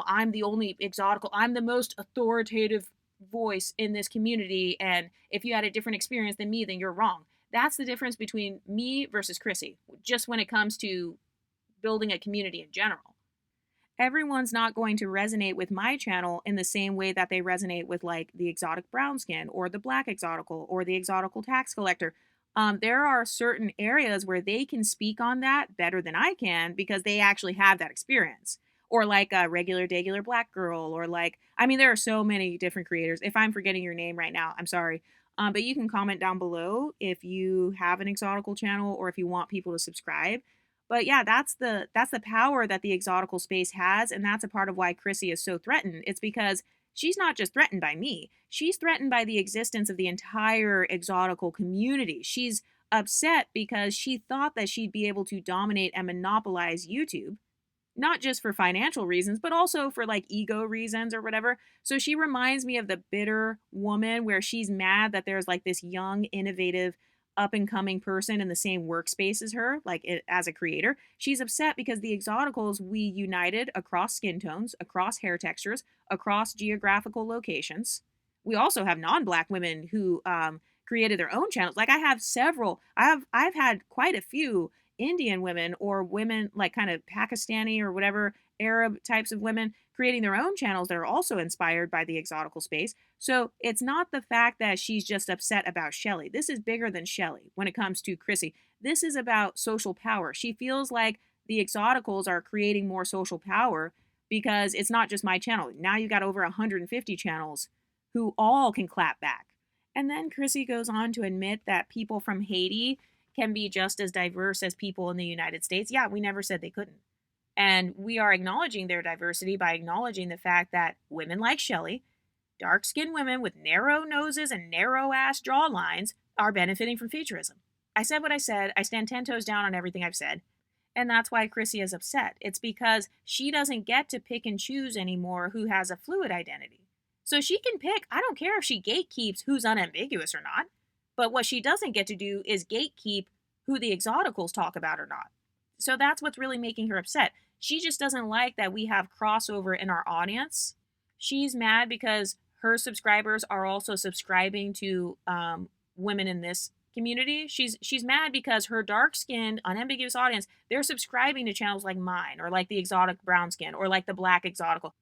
I'm the only exotical, I'm the most authoritative voice in this community, and if you had a different experience than me, then you're wrong. That's the difference between me versus Chrissy, just when it comes to building a community in general. Everyone's not going to resonate with my channel in the same way that they resonate with like the Exotic Brown Skin or the Black Exotical or the Exotical Tax Collector. There are certain areas where they can speak on that better than I can because they actually have that experience. Or like a regular degular black girl, or like, there are so many different creators. If I'm forgetting your name right now, I'm sorry. But you can comment down below if you have an exotical channel or if you want people to subscribe. But yeah, that's the power that the exotical space has, and that's a part of why Chrissy is so threatened. It's because she's not just threatened by me. She's threatened by the existence of the entire exotical community. She's upset because she thought that she'd be able to dominate and monopolize YouTube, not just for financial reasons, but also for like ego reasons or whatever. So she reminds me of the bitter woman where she's mad that there's like this young, innovative up-and-coming person in the same workspace as her, as a creator. She's upset because the Exoticals, we united across skin tones, across hair textures, across geographical locations. We also have non-black women who created their own channels. Like I have several. I've had quite a few Indian women or women like kind of Pakistani or whatever Arab types of women creating their own channels that are also inspired by the exotical space. So it's not the fact that she's just upset about Chelley. This is bigger than Chelley when it comes to Chrissy. This is about social power. She feels like the exoticals are creating more social power because it's not just my channel. Now you got over 150 channels who all can clap back. And then Chrissy goes on to admit that people from Haiti can be just as diverse as people in the United States. Yeah, we never said they couldn't. And we are acknowledging their diversity by acknowledging the fact that women like Chelley, dark-skinned women with narrow noses and narrow-ass jawlines, are benefiting from Featurism. I said what I said. I stand 10 toes down on everything I've said. And that's why Chrissy is upset. It's because she doesn't get to pick and choose anymore who has a fluid identity. So she can pick. I don't care if she gatekeeps who's unambiguous or not. But what she doesn't get to do is gatekeep who the exoticals talk about or not. So that's what's really making her upset. She just doesn't like that we have crossover in our audience. She's mad because her subscribers are also subscribing to women in this community. She's mad because her dark-skinned, unambiguous audience, they're subscribing to channels like mine, or like the exotic brown skin, or like the black exotical,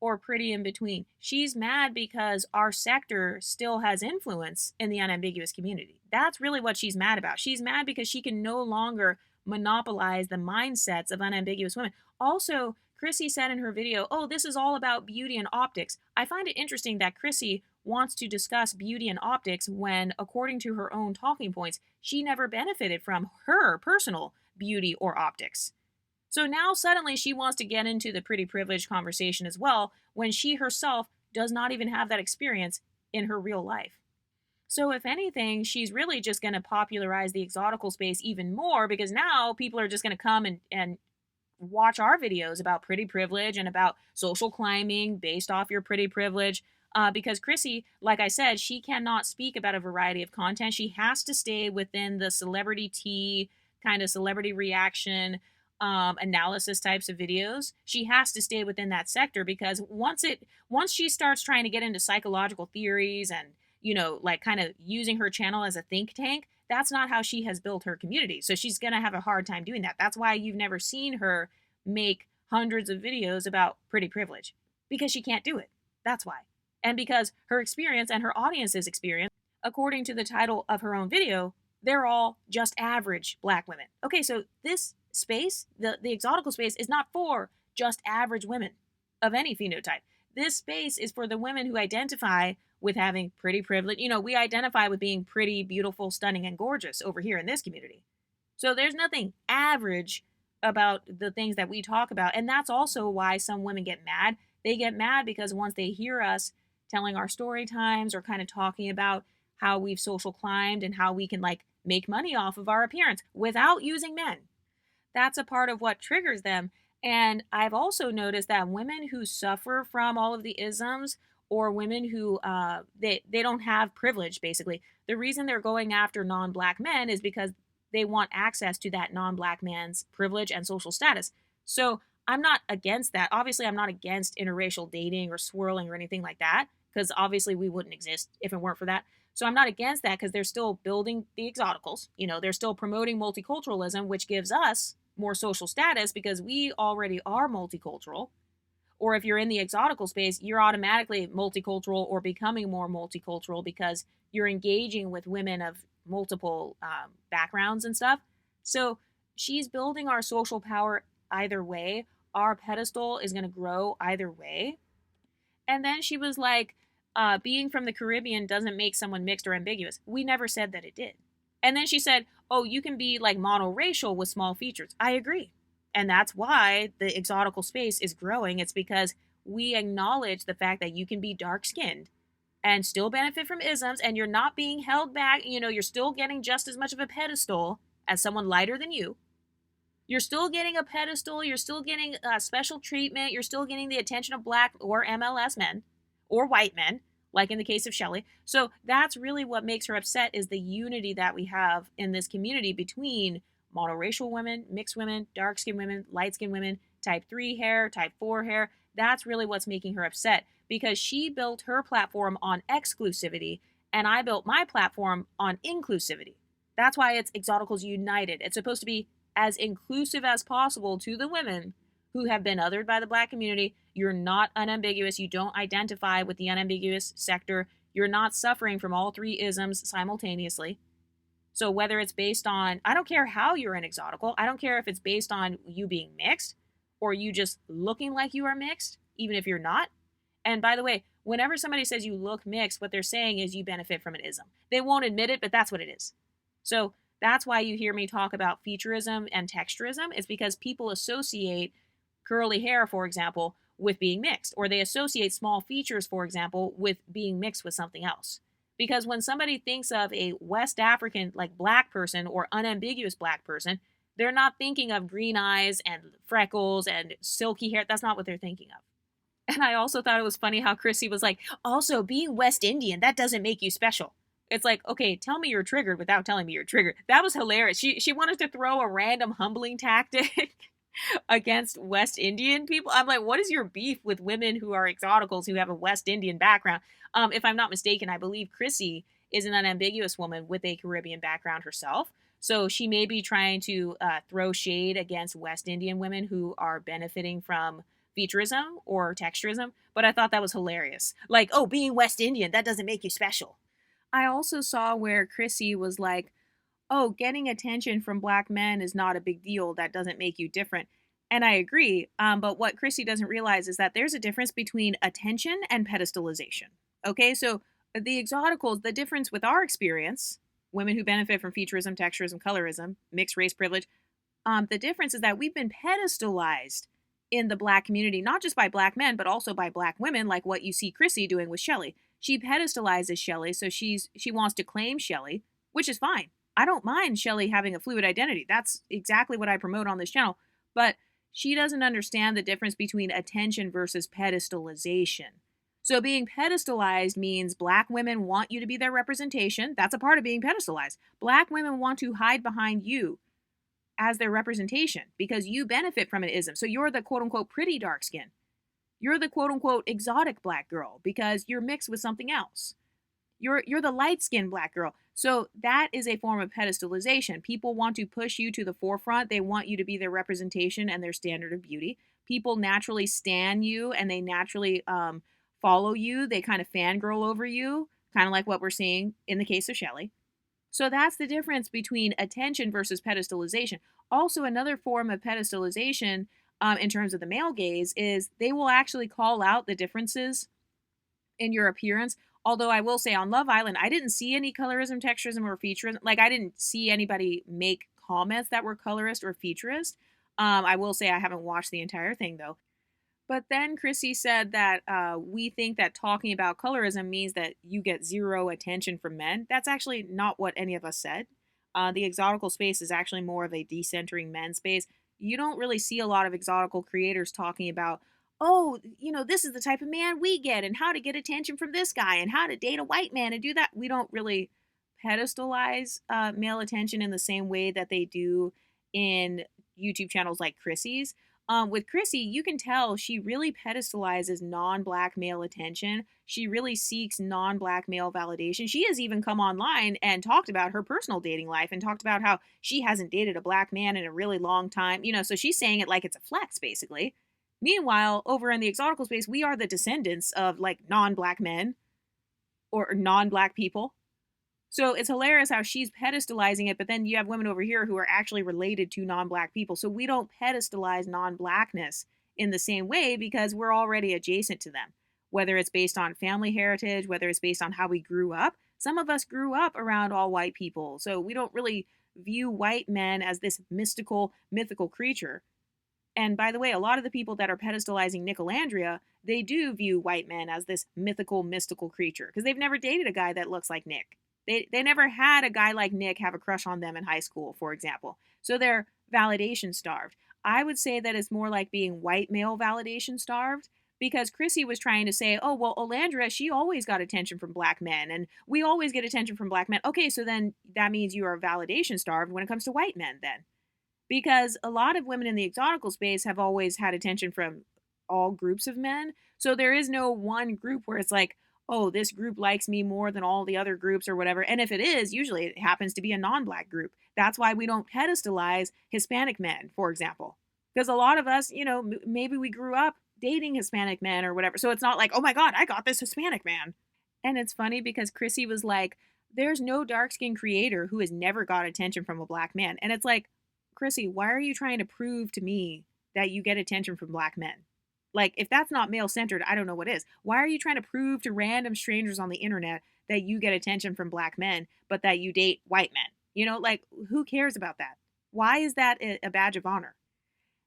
or pretty in between. She's mad because our sector still has influence in the unambiguous community. That's really what she's mad about. She's mad because she can no longer monopolize the mindsets of unambiguous women. Also, Chrissy said in her video, oh, this is all about beauty and optics. I find it interesting that Chrissy wants to discuss beauty and optics when, according to her own talking points, she never benefited from her personal beauty or optics. So now suddenly she wants to get into the pretty privileged conversation as well when she herself does not even have that experience in her real life. So if anything, she's really just going to popularize the exotical space even more because now people are just going to come and watch our videos about pretty privilege and about social climbing based off your pretty privilege. Because Chrissy, like I said, she cannot speak about a variety of content. She has to stay within the celebrity tea, kind of celebrity reaction, analysis types of videos. She has to stay within that sector because once she starts trying to get into psychological theories and, like kind of using her channel as a think tank, that's not how she has built her community. So she's going to have a hard time doing that. That's why you've never seen her make hundreds of videos about pretty privilege, because she can't do it. That's why. And because her experience and her audience's experience, according to the title of her own video, they're all just average black women. Okay, so this space, the exotical space, is not for just average women of any phenotype. This space is for the women who identify with having pretty privilege. We identify with being pretty, beautiful, stunning, and gorgeous over here in this community. So there's nothing average about the things that we talk about. And that's also why some women get mad. They get mad because once they hear us telling our story times or kind of talking about how we've social climbed and how we can make money off of our appearance without using men, that's a part of what triggers them. And I've also noticed that women who suffer from all of the isms, or women who they don't have privilege, basically, the reason they're going after non-black men is because they want access to that non-black man's privilege and social status. So I'm not against that. Obviously, I'm not against interracial dating or swirling or anything like that, because obviously we wouldn't exist if it weren't for that. So I'm not against that because they're still building the exoticals. They're still promoting multiculturalism, which gives us more social status because we already are multicultural. Or if you're in the exotical space, you're automatically multicultural or becoming more multicultural because you're engaging with women of multiple backgrounds and stuff. So she's building our social power either way. Our pedestal is going to grow either way. And then she was like, being from the Caribbean doesn't make someone mixed or ambiguous. We never said that it did. And then she said, oh, you can be like monoracial with small features. I agree. And that's why the exotical space is growing. It's because we acknowledge the fact that you can be dark-skinned and still benefit from isms, and you're not being held back. You're still getting just as much of a pedestal as someone lighter than you. You're still getting a pedestal. You're still getting special treatment. You're still getting the attention of black or MLS men or white men. like in the case of Chelley. So that's really what makes her upset, is the unity that we have in this community between monoracial women, mixed women, dark-skinned women, light-skinned women, type 3 hair, type 4 hair. That's really what's making her upset, because she built her platform on exclusivity and I built my platform on inclusivity. That's why it's Exoticals United. It's supposed to be as inclusive as possible to the women who have been othered by the Black community. You're not unambiguous. You don't identify with the unambiguous sector. You're not suffering from all three isms simultaneously. So whether it's based on, I don't care how you're an exotical. I don't care if it's based on you being mixed or you just looking like you are mixed, even if you're not. And by the way, whenever somebody says you look mixed, what they're saying is you benefit from an ism. They won't admit it, but that's what it is. So that's why you hear me talk about featurism and texturism. It's because people associate curly hair, for example, with being mixed, or they associate small features, for example, with being mixed with something else. Because when somebody thinks of a West African, like black person or unambiguous black person, they're not thinking of green eyes and freckles and silky hair. That's not what they're thinking of. And I also thought it was funny how Chrissy was like, also, being West Indian, that doesn't make you special. It's like, okay, tell me you're triggered without telling me you're triggered. That was hilarious. She wanted to throw a random humbling tactic against West Indian people. I'm like, what is your beef with women who are exoticals who have a West Indian background? If I'm not mistaken, I believe Chrissy is an unambiguous woman with a Caribbean background herself. So she may be trying to throw shade against West Indian women who are benefiting from featurism or texturism. But I thought that was hilarious. Like, oh, being West Indian, that doesn't make you special. I also saw where Chrissy was like, oh, getting attention from black men is not a big deal. That doesn't make you different. And I agree. But what Chrissy doesn't realize is that there's a difference between attention and pedestalization. Okay, so the exoticals, the difference with our experience, women who benefit from featurism, texturism, colorism, mixed race privilege, the difference is that we've been pedestalized in the black community, not just by black men, but also by black women, like what you see Chrissy doing with Chelley. She pedestalizes Chelley, so she wants to claim Chelley, which is fine. I don't mind Chelley having a fluid identity. That's exactly what I promote on this channel. But she doesn't understand the difference between attention versus pedestalization. So being pedestalized means black women want you to be their representation. That's a part of being pedestalized. Black women want to hide behind you as their representation because you benefit from an ism. So you're the quote unquote pretty dark skin. You're the quote unquote exotic black girl because you're mixed with something else. You're the light skinned black girl. So that is a form of pedestalization. People want to push you to the forefront. They want you to be their representation and their standard of beauty. People naturally stan you and they naturally follow you. They kind of fangirl over you, kind of like what we're seeing in the case of Chelley. So that's the difference between attention versus pedestalization. Also, another form of pedestalization in terms of the male gaze is they will actually call out the differences in your appearance. Although I will say on Love Island, I didn't see any colorism, texturism, or featurism. Like, I didn't see anybody make comments that were colorist or featurist. I will say I haven't watched the entire thing, though. But then Chrissy said that we think that talking about colorism means that you get zero attention from men. That's actually not what any of us said. The exotical space is actually more of a decentering men space. You don't really see a lot of exotical creators talking about, oh, this is the type of man we get and how to get attention from this guy and how to date a white man and do that. We don't really pedestalize male attention in the same way that they do in YouTube channels like Chrissy's. With Chrissy, you can tell she really pedestalizes non-black male attention. She really seeks non-black male validation. She has even come online and talked about her personal dating life and talked about how she hasn't dated a black man in a really long time. So she's saying it like it's a flex, basically. Meanwhile, over in the exotical space, we are the descendants of like non-black men or non-black people. So it's hilarious how she's pedestalizing it, but then you have women over here who are actually related to non-black people. So we don't pedestalize non-blackness in the same way because we're already adjacent to them. Whether it's based on family heritage, whether it's based on how we grew up. Some of us grew up around all white people. So we don't really view white men as this mystical, mythical creature. And by the way, a lot of the people that are pedestalizing Nicolandria, they do view white men as this mythical, mystical creature because they've never dated a guy that looks like Nick. They never had a guy like Nick have a crush on them in high school, for example. So they're validation starved. I would say that it's more like being white male validation starved because Chrissy was trying to say, oh, well, Olandria, she always got attention from black men, and we always get attention from black men. Okay, so then that means you are validation starved when it comes to white men, then. Because a lot of women in the exotical space have always had attention from all groups of men. So there is no one group where it's like, oh, this group likes me more than all the other groups or whatever. And if it is, usually it happens to be a non black group. That's why we don't pedestalize Hispanic men, for example. Because a lot of us, maybe we grew up dating Hispanic men or whatever. So it's not like, oh my God, I got this Hispanic man. And it's funny because Chrissy was like, there's no dark skinned creator who has never got attention from a black man. And it's like, Chrissy, why are you trying to prove to me that you get attention from black men? Like, if that's not male centered, I don't know what is. Why are you trying to prove to random strangers on the internet that you get attention from black men, but that you date white men? Like, who cares about that? Why is that a badge of honor?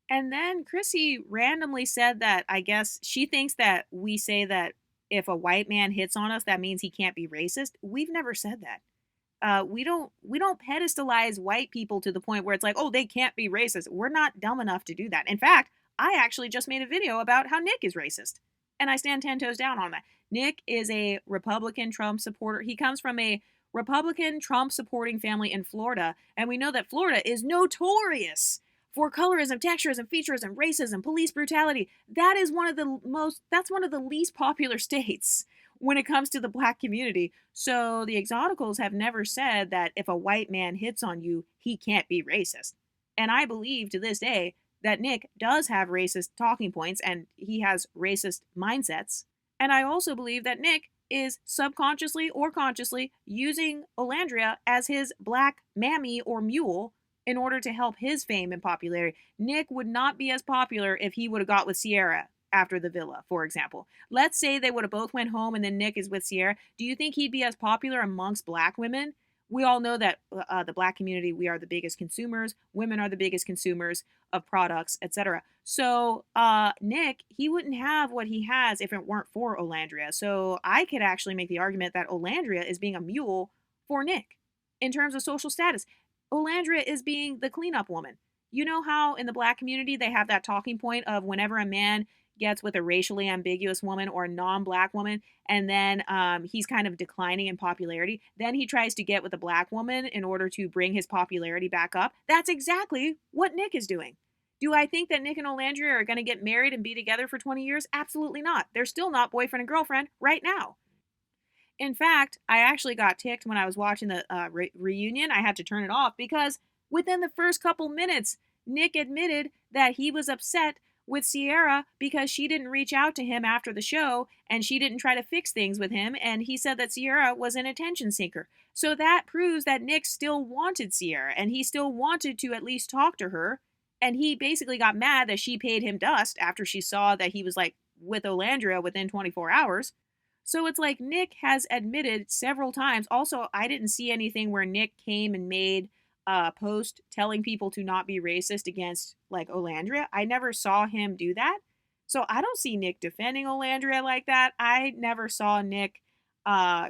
And then Chrissy randomly said that I guess she thinks that we say that if a white man hits on us, that means he can't be racist. We've never said that. We don't pedestalize white people to the point where it's like, oh, they can't be racist. We're not dumb enough to do that. In fact, I actually just made a video about how Nick is racist, and I stand 10 toes down on that. Nick is a Republican Trump supporter. He comes from a Republican Trump supporting family in Florida, and we know that Florida is notorious for colorism, texturism, featurism, racism, police brutality. That's one of the least popular states when it comes to the black community. So the Exoticals have never said that if a white man hits on you, he can't be racist. And I believe to this day that Nick does have racist talking points and he has racist mindsets. And I also believe that Nick is subconsciously or consciously using Olandria as his black mammy or mule in order to help his fame and popularity. Nick would not be as popular if he would have got with Sierra after the villa, for example. Let's say they would have both went home and then Nick is with Sierra. Do you think he'd be as popular amongst black women? We all know that the black community, we are the biggest consumers. Women are the biggest consumers of products, etc. So Nick, he wouldn't have what he has if it weren't for Olandria. So I could actually make the argument that Olandria is being a mule for Nick in terms of social status. Olandria is being the cleanup woman. You know how in the black community they have that talking point of whenever a man gets with a racially ambiguous woman or a non-black woman, and then he's kind of declining in popularity, then he tries to get with a black woman in order to bring his popularity back up. That's exactly what Nick is doing. Do I think that Nick and Olandria are going to get married and be together for 20 years? Absolutely not. They're still not boyfriend and girlfriend right now. In fact, I actually got ticked when I was watching the reunion. I had to turn it off because within the first couple minutes, Nick admitted that he was upset with Sierra because she didn't reach out to him after the show and she didn't try to fix things with him, and he said that Sierra was an attention seeker. So that proves that Nick still wanted Sierra and he still wanted to at least talk to her, and he basically got mad that she paid him dust after she saw that he was like with Olandria within 24 hours. So it's like Nick has admitted several times. Also, I didn't see anything where Nick came and made post telling people to not be racist against like Olandria. I never saw him do that. So I don't see Nick defending Olandria like that. I never saw Nick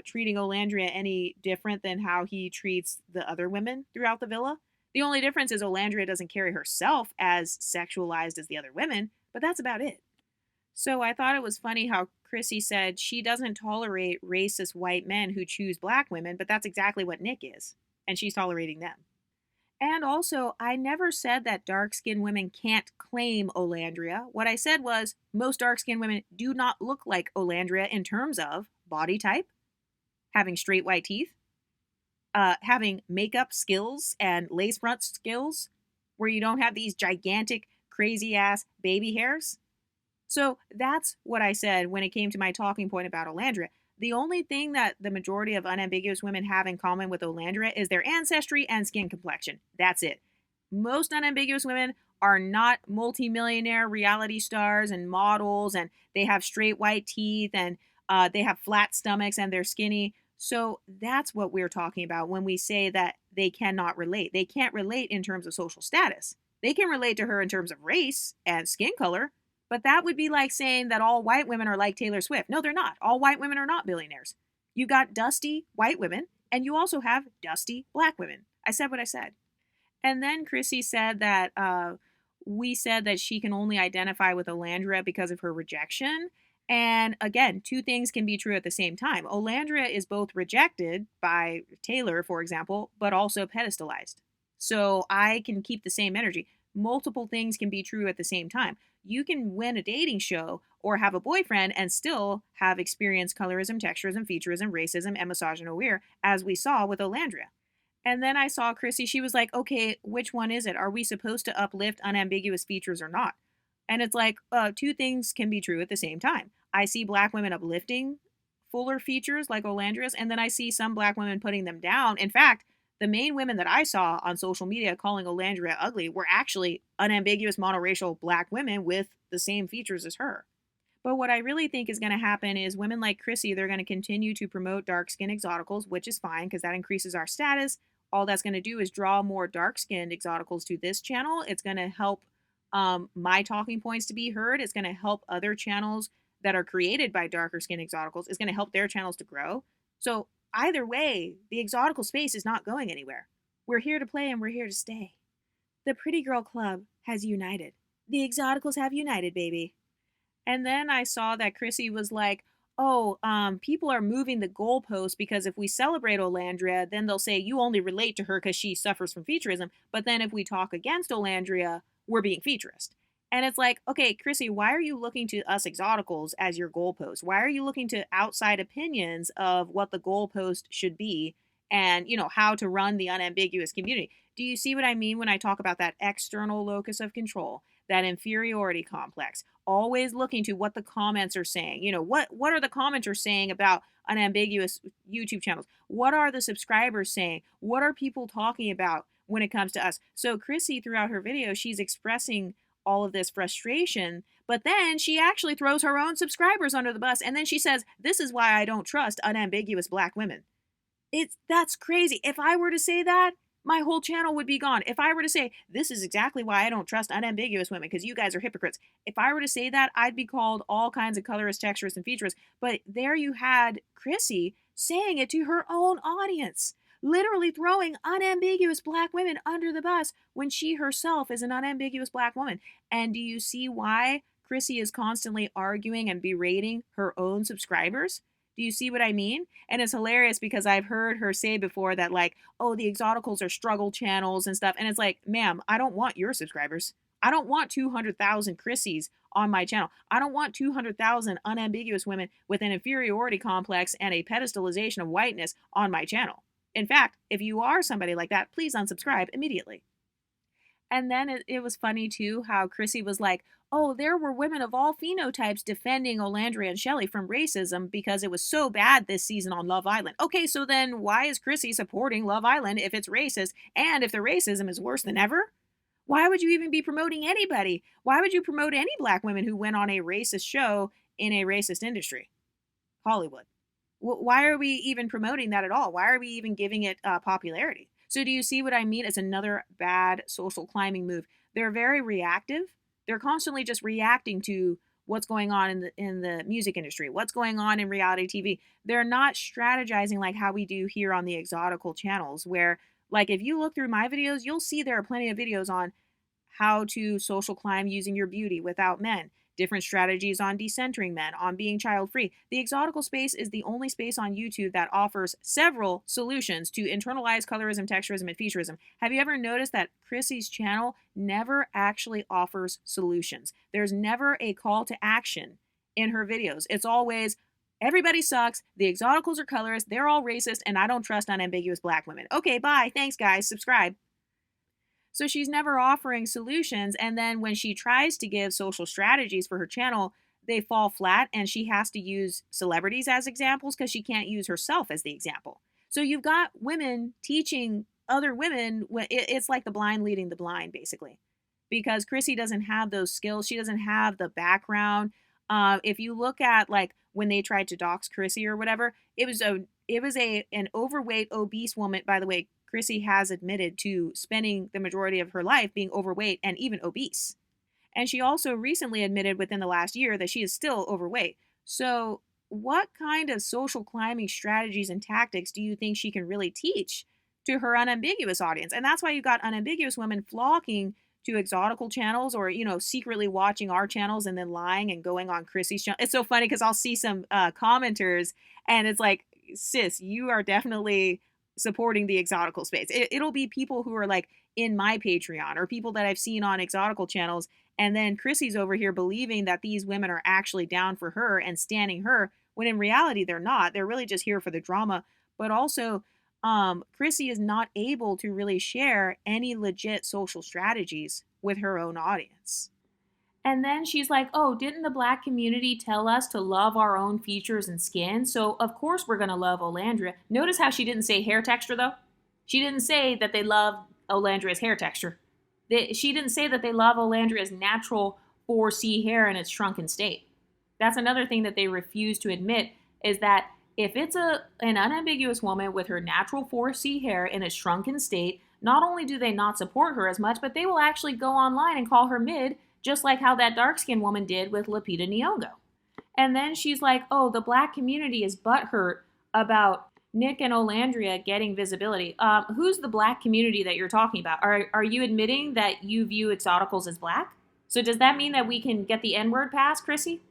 treating Olandria any different than how he treats the other women throughout the villa. The only difference is Olandria doesn't carry herself as sexualized as the other women, but that's about it. So I thought it was funny how Chrissy said she doesn't tolerate racist white men who choose black women, but that's exactly what Nick is, and she's tolerating them. And also, I never said that dark-skinned women can't claim Olandria. What I said was most dark-skinned women do not look like Olandria in terms of body type, having straight white teeth, having makeup skills and lace front skills, where you don't have these gigantic, crazy-ass baby hairs. So that's what I said when it came to my talking point about Olandria. The only thing that the majority of unambiguous women have in common with Olandria is their ancestry and skin complexion. That's it. Most unambiguous women are not multimillionaire reality stars and models, and they have straight white teeth, and they have flat stomachs, and they're skinny. So that's what we're talking about when we say that they cannot relate. They can't relate in terms of social status. They can relate to her in terms of race and skin color, but that would be like saying that all white women are like Taylor Swift. No, they're not. All white women are not billionaires. You got dusty white women, and you also have dusty black women. I said what I said. And then Chrissy said that we said that she can only identify with Olandria because of her rejection. And again, two things can be true at the same time. Olandria is both rejected by Taylor, for example, but also pedestalized. So I can keep the same energy. Multiple things can be true at the same time. You can win a dating show or have a boyfriend and still have experienced colorism, texturism, featurism, racism, and misogynoir, as we saw with Olandria. And then I saw Chrissy, she was like, okay, which one is it? Are we supposed to uplift unambiguous features or not? And it's like, two things can be true at the same time. I see black women uplifting fuller features like Olandria's, and then I see some black women putting them down. In fact, the main women that I saw on social media calling Olandria ugly were actually unambiguous monoracial black women with the same features as her. But what I really think is going to happen is women like Chrissy, they're going to continue to promote dark skin exoticals, which is fine because that increases our status. All that's going to do is draw more dark skinned exoticals to this channel. It's going to help my talking points to be heard. It's going to help other channels that are created by darker skin exoticals. It's going to help their channels to grow. So either way, the exotical space is not going anywhere. We're here to play and we're here to stay. The Pretty Girl Club has united. The exoticals have united, baby. And then I saw that Chrissy was like, oh, people are moving the goalposts because if we celebrate Olandria, then they'll say you only relate to her because she suffers from featurism. But then if we talk against Olandria, we're being featurist. And it's like, okay, Chrissy, why are you looking to us exoticals as your goalpost? Why are you looking to outside opinions of what the goalpost should be and, how to run the unambiguous community? Do you see what I mean when I talk about that external locus of control, that inferiority complex, always looking to what the comments are saying? What are the commenters saying about unambiguous YouTube channels? What are the subscribers saying? What are people talking about when it comes to us? So Chrissy, throughout her video, she's expressing all of this frustration, but then she actually throws her own subscribers under the bus, and then she says, this is why I don't trust unambiguous black women. That's crazy. If I were to say that, my whole channel would be gone. If I were to say, this is exactly why I don't trust unambiguous women, because you guys are hypocrites. If I were to say that, I'd be called all kinds of colorist, texturist, and featurist. But there you had Chrissy saying it to her own audience, literally throwing unambiguous black women under the bus when she herself is an unambiguous black woman. And do you see why Chrissy is constantly arguing and berating her own subscribers? Do you see what I mean? And it's hilarious because I've heard her say before that, like, oh, the exoticals are struggle channels and stuff. And it's like, ma'am, I don't want your subscribers. I don't want 200,000 Chrissies on my channel. I don't want 200,000 unambiguous women with an inferiority complex and a pedestalization of whiteness on my channel. In fact, if you are somebody like that, please unsubscribe immediately. And then it was funny, too, how Chrissy was like, oh, there were women of all phenotypes defending Olandria and Chelley from racism because it was so bad this season on Love Island. Okay, so then why is Chrissy supporting Love Island if it's racist and if the racism is worse than ever? Why would you even be promoting anybody? Why would you promote any black women who went on a racist show in a racist industry? Hollywood. Why are we even promoting that at all? Why are we even giving it popularity? So do you see what I mean? It's another bad social climbing move. They're very reactive. They're constantly just reacting to what's going on in the music industry, what's going on in reality TV. They're not strategizing like how we do here on the exotical channels, where, like, if you look through my videos, you'll see there are plenty of videos on how to social climb using your beauty without men, different strategies on decentering men, on being child-free. The exotical space is the only space on YouTube that offers several solutions to internalized colorism, texturism, and featurism. Have you ever noticed that Chrissy's channel never actually offers solutions? There's never a call to action in her videos. It's always, everybody sucks, the exoticals are colorist, they're all racist, and I don't trust unambiguous black women. Okay, bye, thanks guys, subscribe. So she's never offering solutions. And then when she tries to give social strategies for her channel, they fall flat and she has to use celebrities as examples because she can't use herself as the example. So you've got women teaching other women. It's like the blind leading the blind, basically, because Chrissy doesn't have those skills. She doesn't have the background. If you look at, like, when they tried to dox Chrissy or whatever, it was an overweight, obese woman. By the way, Chrissy has admitted to spending the majority of her life being overweight and even obese. And she also recently admitted within the last year that she is still overweight. So what kind of social climbing strategies and tactics do you think she can really teach to her unambiguous audience? And that's why you got unambiguous women flocking to exotical channels or, secretly watching our channels and then lying and going on Chrissy's channel. It's so funny because I'll see some commenters and it's like, sis, you are definitely supporting the exotical space. It'll be people who are like in my Patreon or people that I've seen on exotical channels. And then Chrissy's over here believing that these women are actually down for her and standing her, when in reality they're not. They're really just here for the drama. But also, Chrissy is not able to really share any legit social strategies with her own audience. And then she's like, oh, didn't the Black community tell us to love our own features and skin? So of course we're going to love Olandria. Notice how she didn't say hair texture, though? She didn't say that they love Olandria's hair texture. She didn't say that they love Olandria's natural 4C hair in its shrunken state. That's another thing that they refuse to admit, is that if it's an unambiguous woman with her natural 4C hair in a shrunken state, not only do they not support her as much, but they will actually go online and call her mid, just like how that dark-skinned woman did with Lupita Nyong'o. And then she's like, oh, the Black community is butthurt about Nick and Olandria getting visibility. Who's the Black community that you're talking about? Are you admitting that you view Exoticals as Black? So does that mean that we can get the N-word pass, Chrissy?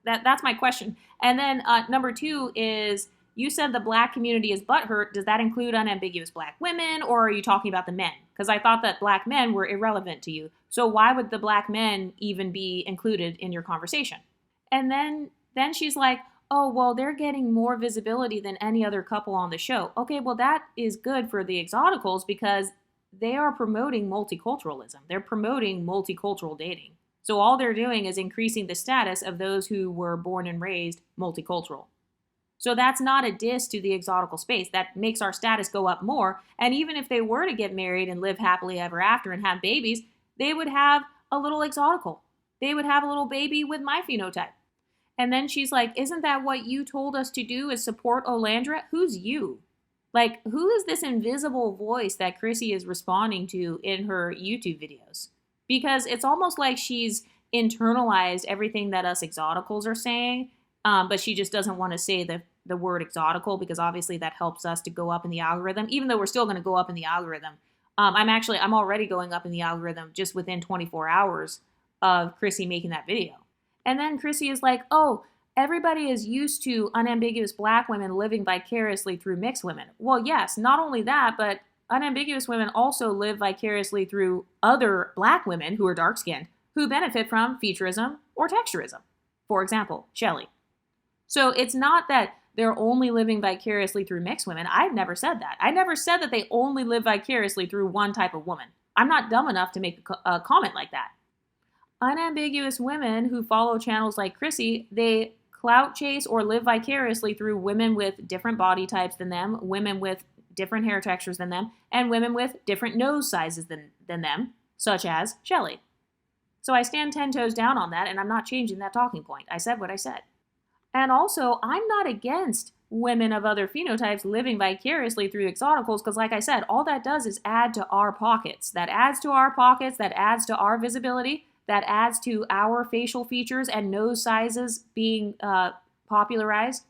That's my question. And then number two is, you said the Black community is butthurt. Does that include unambiguous Black women, or are you talking about the men? Because I thought that Black men were irrelevant to you. So why would the Black men even be included in your conversation? And then she's like, oh, well, they're getting more visibility than any other couple on the show. Okay, well, that is good for the Exoticals because they are promoting multiculturalism. They're promoting multicultural dating. So all they're doing is increasing the status of those who were born and raised multicultural. So that's not a diss to the exotical space. That makes our status go up more. And even if they were to get married and live happily ever after and have babies, they would have a little exotical. They would have a little baby with my phenotype. And then she's like, isn't that what you told us to do, is support Olandria? Who's you? Like, who is this invisible voice that Chrissy is responding to in her YouTube videos? Because it's almost like she's internalized everything that us exoticals are saying, but she just doesn't want to say the word exotical because obviously that helps us to go up in the algorithm, even though we're still going to go up in the algorithm. I'm already going up in the algorithm just within 24 hours of Chrissy making that video. And then Chrissy is like, oh, everybody is used to unambiguous Black women living vicariously through mixed women. Well, yes, not only that, but unambiguous women also live vicariously through other Black women who are dark-skinned who benefit from featurism or texturism. For example, Chelley. So it's not that they're only living vicariously through mixed women. I've never said that. I never said that they only live vicariously through one type of woman. I'm not dumb enough to make a comment like that. Unambiguous women who follow channels like Chrissy, they clout chase or live vicariously through women with different body types than them, women with different hair textures than them, and women with different nose sizes than them, such as Chelley. So I stand 10 toes down on that, and I'm not changing that talking point. I said what I said. And also, I'm not against women of other phenotypes living vicariously through exoticals, because like I said, all that does is add to our pockets. That adds to our pockets, that adds to our visibility, that adds to our facial features and nose sizes being popularized.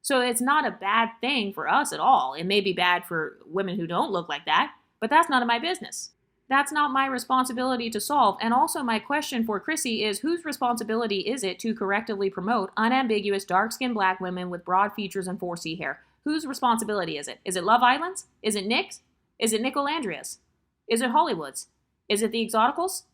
So it's not a bad thing for us at all. It may be bad for women who don't look like that, but that's none of my business. That's not my responsibility to solve. And also my question for Chrissy is, whose responsibility is it to correctively promote unambiguous dark-skinned Black women with broad features and 4C hair? Whose responsibility is it? Is it Love Island's? Is it Nick's? Is it Nick Olandria's? Is it Hollywood's? Is it the Exoticals?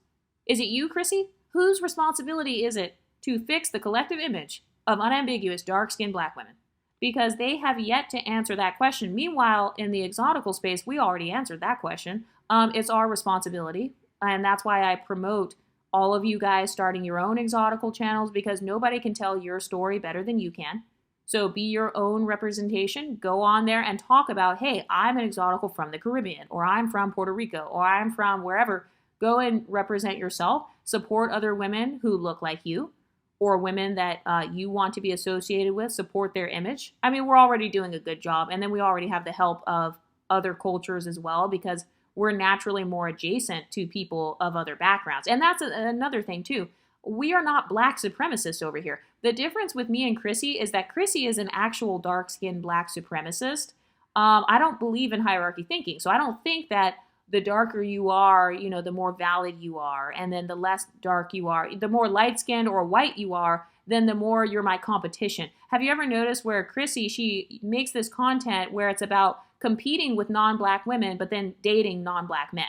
Is it you, Chrissy? Whose responsibility is it to fix the collective image of unambiguous dark-skinned Black women? Because they have yet to answer that question. Meanwhile, in the exotical space, we already answered that question. It's our responsibility, and that's why I promote all of you guys starting your own exotical channels, because nobody can tell your story better than you can. So be your own representation. Go on there and talk about, hey, I'm an exotical from the Caribbean, or I'm from Puerto Rico, or I'm from wherever. Go and represent yourself. Support other women who look like you, or women that you want to be associated with. Support their image. I mean, we're already doing a good job, and then we already have the help of other cultures as well, because we're naturally more adjacent to people of other backgrounds. And that's another thing too. We are not Black supremacists over here. The difference with me and Chrissy is that Chrissy is an actual dark-skinned Black supremacist. I don't believe in hierarchy thinking. So I don't think that the darker you are, the more valid you are. And then the less dark you are, the more light-skinned or white you are, then the more you're my competition. Have you ever noticed where Chrissy, she makes this content where it's about competing with non-black women, but then dating non-black men?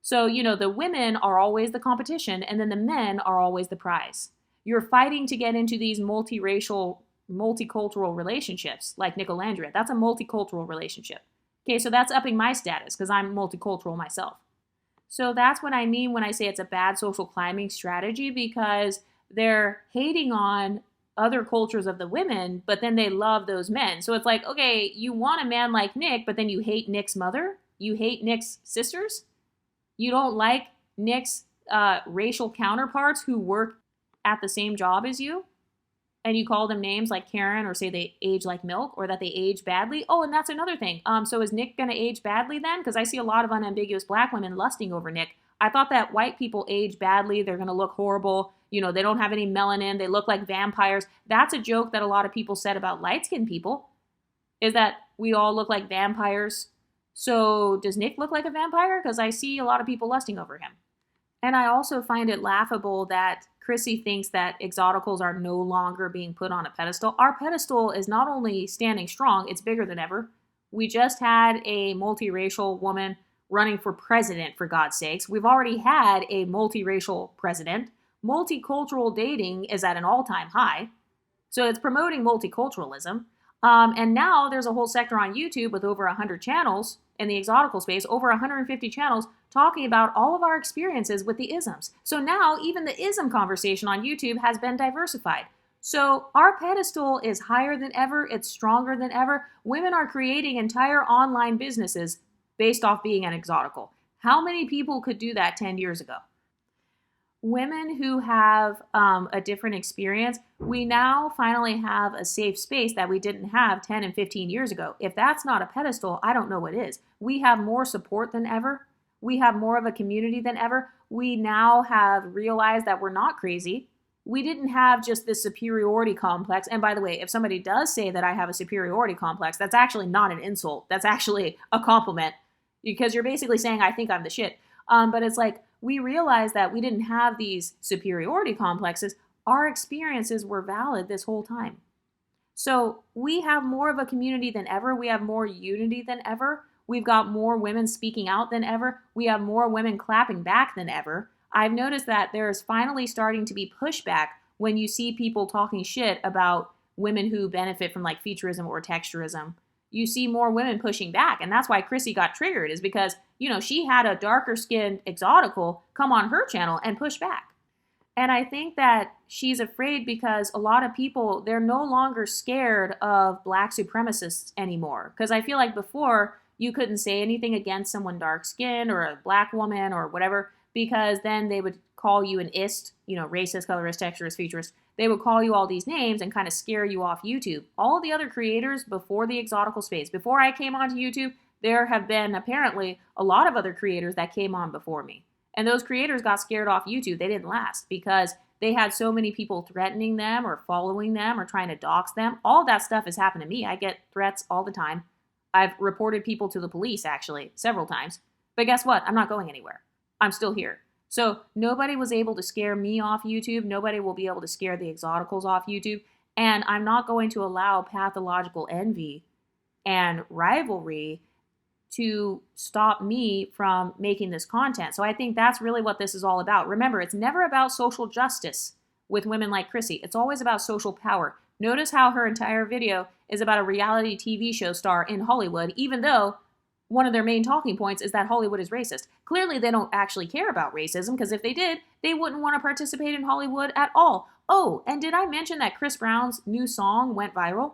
So, the women are always the competition, and then the men are always the prize. You're fighting to get into these multiracial, multicultural relationships, like Nicolandria. That's a multicultural relationship. Okay, so that's upping my status because I'm multicultural myself. So that's what I mean when I say it's a bad social climbing strategy, because they're hating on other cultures of the women, but then they love those men. So it's like, okay, you want a man like Nick, but then you hate Nick's mother? You hate Nick's sisters? You don't like Nick's racial counterparts who work at the same job as you? And you call them names like Karen, or say they age like milk, or that they age badly. Oh, and that's another thing. So is Nick going to age badly then? Because I see a lot of unambiguous black women lusting over Nick. I thought that white people age badly. They're going to look horrible. They don't have any melanin. They look like vampires. That's a joke that a lot of people said about light-skinned people, is that we all look like vampires. So does Nick look like a vampire? Because I see a lot of people lusting over him. And I also find it laughable that Chrissy thinks that exoticals are no longer being put on a pedestal. Our pedestal is not only standing strong, it's bigger than ever. We just had a multiracial woman running for president, for God's sakes. We've already had a multiracial president. Multicultural dating is at an all-time high. So it's promoting multiculturalism. And now there's a whole sector on YouTube with over 100 channels in the exotical space, over 150 channels talking about all of our experiences with the isms. So now even the ism conversation on YouTube has been diversified. So our pedestal is higher than ever. It's stronger than ever. Women are creating entire online businesses based off being an exotical. How many people could do that 10 years ago? Women who have a different experience, we now finally have a safe space that we didn't have 10 and 15 years ago. If that's not a pedestal, I don't know what is. We have more support than ever. We have more of a community than ever. We now have realized that we're not crazy. We didn't have just this superiority complex. And by the way, if somebody does say that I have a superiority complex, that's actually not an insult. That's actually a compliment, because you're basically saying I think I'm the shit. But it's like, we realized that we didn't have these superiority complexes. Our experiences were valid this whole time. So we have more of a community than ever. We have more unity than ever. We've got more women speaking out than ever. We have more women clapping back than ever. I've noticed that there's finally starting to be pushback when you see people talking shit about women who benefit from like featurism or texturism. You see more women pushing back. And that's why Chrissy got triggered, is because, she had a darker skinned exotical come on her channel and push back. And I think that she's afraid because a lot of people, they're no longer scared of black supremacists anymore. Because I feel like before, you couldn't say anything against someone dark skinned or a black woman or whatever, because then they would call you an ist, racist, colorist, texturist, futurist. They would call you all these names and kind of scare you off YouTube. All the other creators before the exotical space, before I came onto YouTube, there have been apparently a lot of other creators that came on before me. And those creators got scared off YouTube. They didn't last because they had so many people threatening them or following them or trying to dox them. All that stuff has happened to me. I get threats all the time. I've reported people to the police, actually, several times. But guess what? I'm not going anywhere. I'm still here. So nobody was able to scare me off YouTube. Nobody will be able to scare the exoticals off YouTube. And I'm not going to allow pathological envy and rivalry to stop me from making this content. So I think that's really what this is all about. Remember, it's never about social justice with women like Chrissy. It's always about social power. Notice how her entire video is about a reality TV show star in Hollywood, even though one of their main talking points is that Hollywood is racist. Clearly, they don't actually care about racism, because if they did, they wouldn't want to participate in Hollywood at all. Oh, and did I mention that Chris Brown's new song went viral?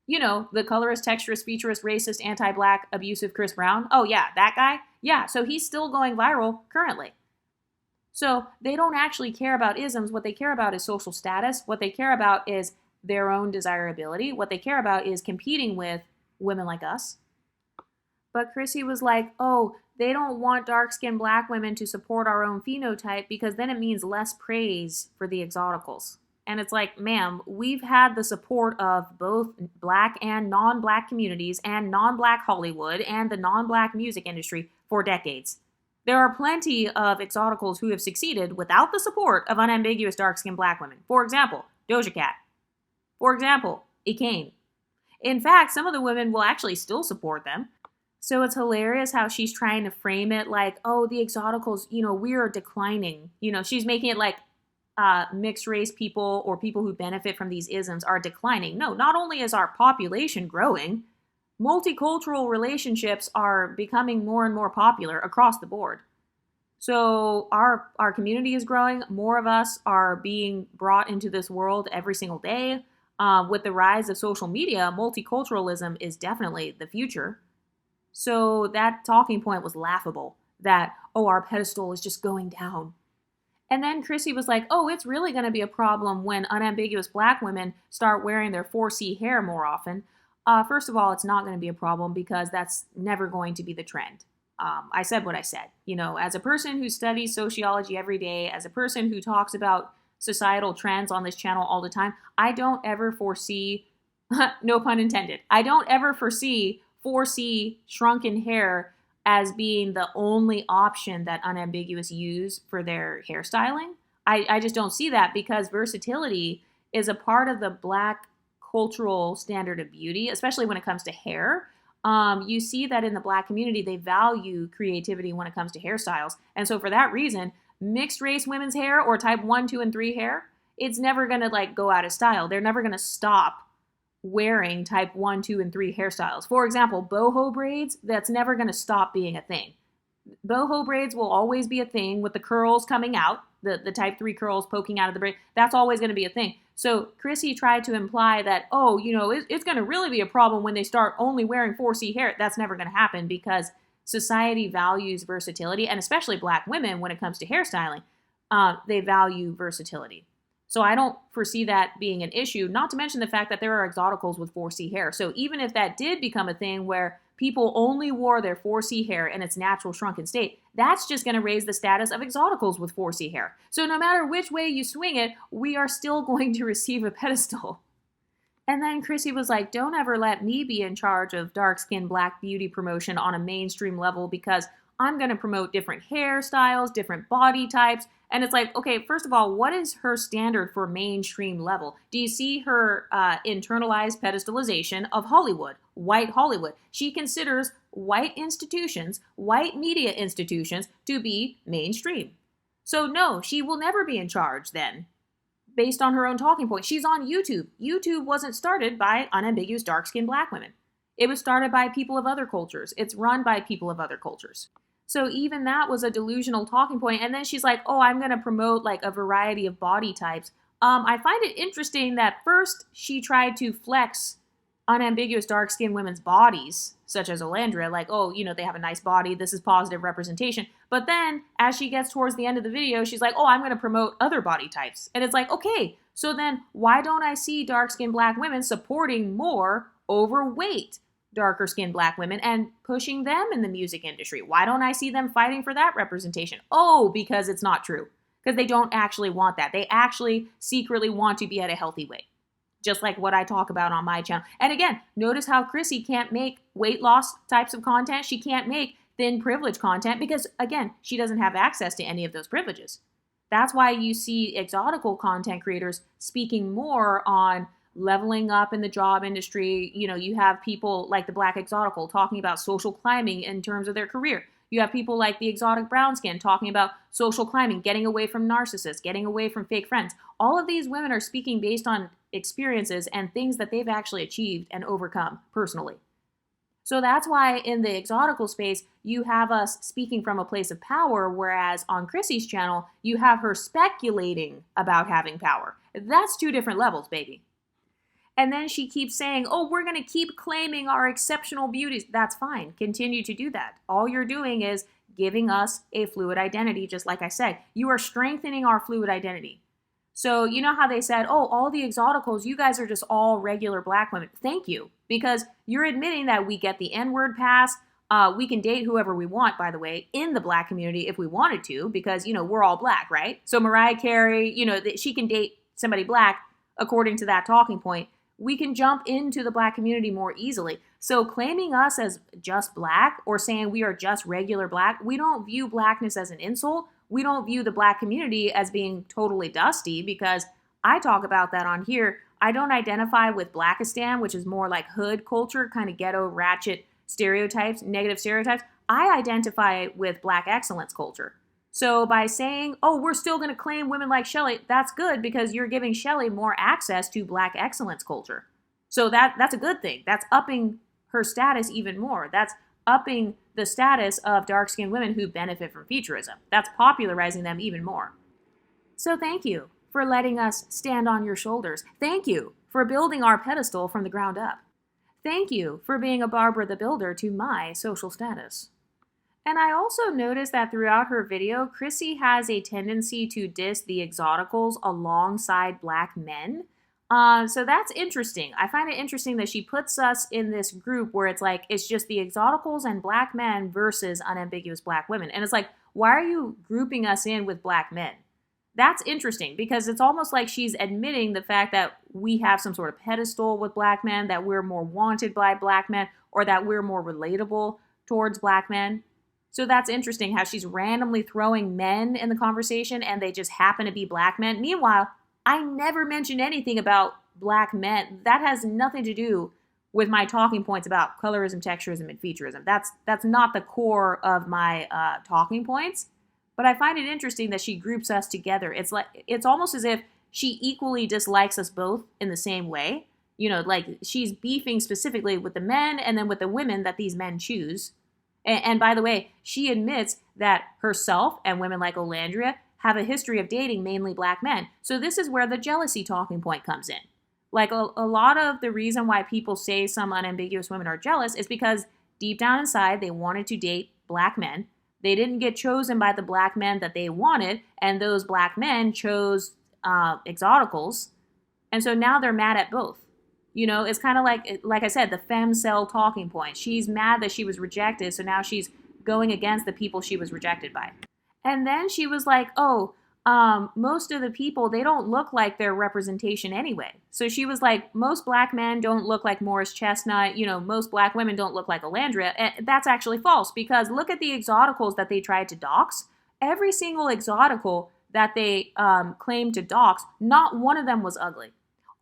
The colorist, texturist, featurist, racist, anti-black, abusive Chris Brown. Oh yeah, that guy? Yeah, so he's still going viral currently. So they don't actually care about isms. What they care about is social status. What they care about is their own desirability. What they care about is competing with women like us. But Chrissy was like, oh, they don't want dark-skinned black women to support our own phenotype because then it means less praise for the exoticals. And it's like, ma'am, we've had the support of both black and non-black communities and non-black Hollywood and the non-black music industry for decades. There are plenty of exoticals who have succeeded without the support of unambiguous dark-skinned black women. For example, Doja Cat. For example, Ikane. In fact, some of the women will actually still support them. So it's hilarious how she's trying to frame it like, oh, the exoticals, we are declining. She's making it like mixed race people or people who benefit from these isms are declining. No, not only is our population growing, multicultural relationships are becoming more and more popular across the board. So our community is growing. More of us are being brought into this world every single day. With the rise of social media, multiculturalism is definitely the future. So that talking point was laughable, that, oh, our pedestal is just going down. And then Chrissy was like, oh, it's really going to be a problem when unambiguous black women start wearing their 4C hair more often. First of all, it's not going to be a problem because that's never going to be the trend. I said what I said. As a person who studies sociology every day, as a person who talks about societal trends on this channel all the time, I don't ever foresee, no pun intended, I don't ever foresee 4C shrunken hair as being the only option that unambiguous use for their hairstyling. I just don't see that because versatility is a part of the black cultural standard of beauty, especially when it comes to hair. You see that in the black community, they value creativity when it comes to hairstyles. And so for that reason, mixed race women's hair or type 1, 2, and 3 hair, it's never going to go out of style. They're never going to stop wearing type 1, 2, and 3 hairstyles. For example, boho braids, that's never going to stop being a thing. Boho braids will always be a thing with the curls coming out, the type 3 curls poking out of the braid. That's always going to be a thing. So Chrissy tried to imply that, oh, it's going to really be a problem when they start only wearing 4C hair. That's never going to happen because society values versatility, and especially black women when it comes to hairstyling, they value versatility. So I don't foresee that being an issue, not to mention the fact that there are exoticals with 4C hair. So even if that did become a thing where people only wore their 4C hair in its natural shrunken state, that's just going to raise the status of exoticals with 4C hair. So no matter which way you swing it, we are still going to receive a pedestal. And then Chrissy was like, don't ever let me be in charge of dark-skinned black beauty promotion on a mainstream level because I'm going to promote different hairstyles, different body types. And it's like, okay, first of all, what is her standard for mainstream level? Do you see her internalized pedestalization of Hollywood, white Hollywood? She considers white institutions, white media institutions to be mainstream. So no, she will never be in charge then, based on her own talking point. She's on YouTube. YouTube wasn't started by unambiguous dark-skinned black women. It was started by people of other cultures. It's run by people of other cultures. So even that was a delusional talking point. And then she's like, oh, I'm going to promote a variety of body types. I find it interesting that first she tried to flex unambiguous dark-skinned women's bodies, such as Olandria, they have a nice body, this is positive representation. But then as she gets towards the end of the video, she's like, oh, I'm going to promote other body types. And it's like, okay, so then why don't I see dark-skinned black women supporting more overweight darker-skinned black women and pushing them in the music industry? Why don't I see them fighting for that representation? Oh, because it's not true. Because they don't actually want that. They actually secretly want to be at a healthy weight. Just like what I talk about on my channel. And again, notice how Chrissy can't make weight loss types of content. She can't make thin privilege content because, again, she doesn't have access to any of those privileges. That's why you see exotical content creators speaking more on leveling up in the job industry. You have people like the Black Exotical talking about social climbing in terms of their career. You have people like the Exotic Brown Skin talking about social climbing, getting away from narcissists, getting away from fake friends. All of these women are speaking based on experiences and things that they've actually achieved and overcome personally. So that's why in the exotical space, you have us speaking from a place of power, whereas on Chrissy's channel, you have her speculating about having power. That's two different levels, baby. And then she keeps saying, oh, we're going to keep claiming our exceptional beauties. That's fine. Continue to do that. All you're doing is giving us a fluid identity, just like I said. You are strengthening our fluid identity. So you know how they said, oh, all the exoticals, you guys are just all regular black women. Thank you. Because you're admitting that we get the N-word pass. We can date whoever we want, by the way, in the black community if we wanted to, because, we're all black, right? So Mariah Carey, she can date somebody black according to that talking point. we can jump into the Black community more easily. So claiming us as just Black or saying we are just regular Black, we don't view Blackness as an insult. We don't view the Black community as being totally dusty, because I talk about that on here. I don't identify with Blackistan, which is more like hood culture, kind of ghetto, ratchet stereotypes, negative stereotypes. I identify with Black excellence culture. So by saying, oh, we're still going to claim women like Chelley, that's good, because you're giving Chelley more access to Black excellence culture. So that's a good thing. That's upping her status even more. That's upping the status of dark-skinned women who benefit from Featurism. That's popularizing them even more. So thank you for letting us stand on your shoulders. Thank you for building our pedestal from the ground up. Thank you for being a Barbara the Builder to my social status. And I also noticed that throughout her video, Chrissy has a tendency to diss the Exoticals alongside Black men. So that's interesting. I find it interesting that she puts us in this group where it's like, it's just the Exoticals and Black men versus unambiguous Black women. And it's like, why are you grouping us in with Black men? That's interesting, because it's almost like she's admitting the fact that we have some sort of pedestal with Black men, that we're more wanted by Black men, or that we're more relatable towards Black men. So that's interesting how she's randomly throwing men in the conversation and they just happen to be Black men. Meanwhile, I never mentioned anything about Black men. That has nothing to do with my talking points about colorism, texturism, and featurism. That's not the core of my talking points. But I find it interesting that she groups us together. It's almost as if she equally dislikes us both in the same way. You know, like she's beefing specifically with the men and then with the women that these men choose. And by the way, she admits that herself and women like Olandria have a history of dating mainly Black men. So this is where the jealousy talking point comes in. Like a lot of the reason why people say some unambiguous women are jealous is because deep down inside, they wanted to date Black men. They didn't get chosen by the Black men that they wanted, and those Black men chose exoticals. And so now they're mad at both. You know, it's kind of like I said, the femcel talking point. She's mad that she was rejected, so now she's going against the people she was rejected by. And then she was like, oh, most of the people, they don't look like their representation anyway. So she was like, most Black men don't look like Morris Chestnut. You know, most Black women don't look like Olandria. And that's actually false, because look at the exoticals that they tried to dox. Every single exotical that they claimed to dox, not one of them was ugly.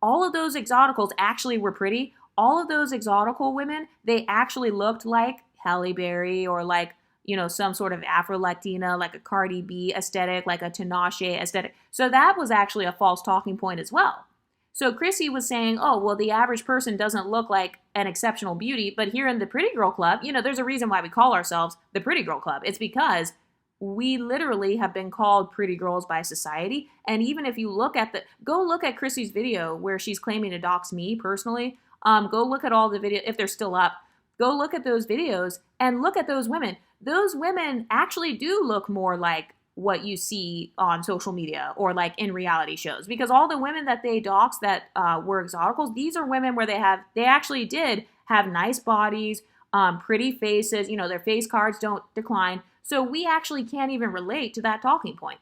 All of those exoticals actually were pretty. All of those exotical women, they actually looked like Halle Berry or like, you know, some sort of Afro-Latina, like a Cardi B aesthetic, like a Tinashe aesthetic. So that was actually a false talking point as well. So Chrissy was saying, oh, well, the average person doesn't look like an exceptional beauty, but here in the Pretty Girl Club, you know, there's a reason why we call ourselves the Pretty Girl Club. It's because we literally have been called pretty girls by society. And even if you look at go look at Chrissy's video where she's claiming to dox me personally. Go look at all the videos, if they're still up. Go look at those videos and look at those women. Those women actually do look more like what you see on social media or like in reality shows, because all the women that they doxed that were exoticals, these are women where they actually did have nice bodies, pretty faces, you know, their face cards don't decline. So we actually can't even relate to that talking point.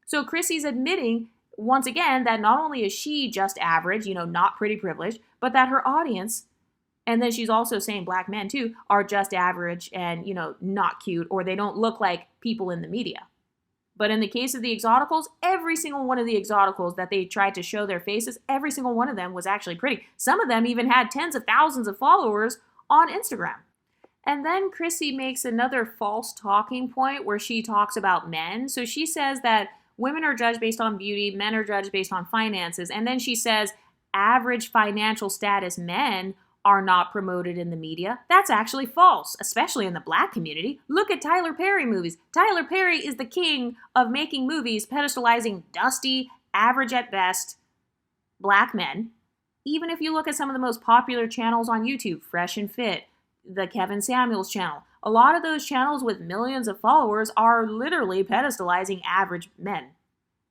So Chrissy's admitting, once again, that not only is she just average, you know, not pretty privileged, but that her audience, and then she's also saying Black men too, are just average and, you know, not cute, or they don't look like people in the media. But in the case of the exoticals, every single one of the exoticals that they tried to show their faces, every single one of them was actually pretty. Some of them even had tens of thousands of followers on Instagram. And then Chrissy makes another false talking point where she talks about men. So she says that women are judged based on beauty, men are judged based on finances. And then she says average financial status men are not promoted in the media. That's actually false, especially in the Black community. Look at Tyler Perry movies. Tyler Perry is the king of making movies pedestalizing dusty, average at best Black men. Even if you look at some of the most popular channels on YouTube, Fresh and Fit, the Kevin Samuels channel, a lot of those channels with millions of followers are literally pedestalizing average men.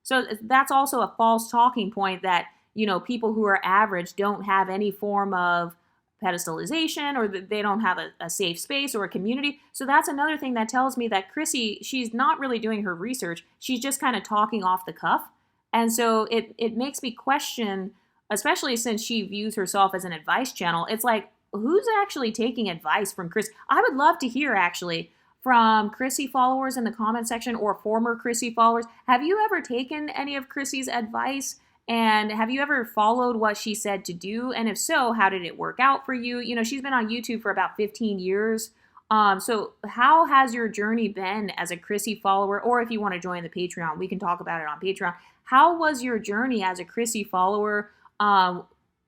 So that's also a false talking point that, you know, people who are average don't have any form of pedestalization, or they don't have a safe space or a community. So that's another thing that tells me that Chrissy, she's not really doing her research. She's just kind of talking off the cuff. And so it makes me question especially since she views herself as an advice channel. It's like, who's actually taking advice from Chris? I would love to hear actually from Chrissy followers in the comment section or former Chrissy followers. Have you ever taken any of Chrissy's advice? And have you ever followed what she said to do? And if so, how did it work out for you? You know, she's been on YouTube for about 15 years. So how has your journey been as a Chrissy follower? Or if you want to join the Patreon, we can talk about it on Patreon. How was your journey as a Chrissy follower?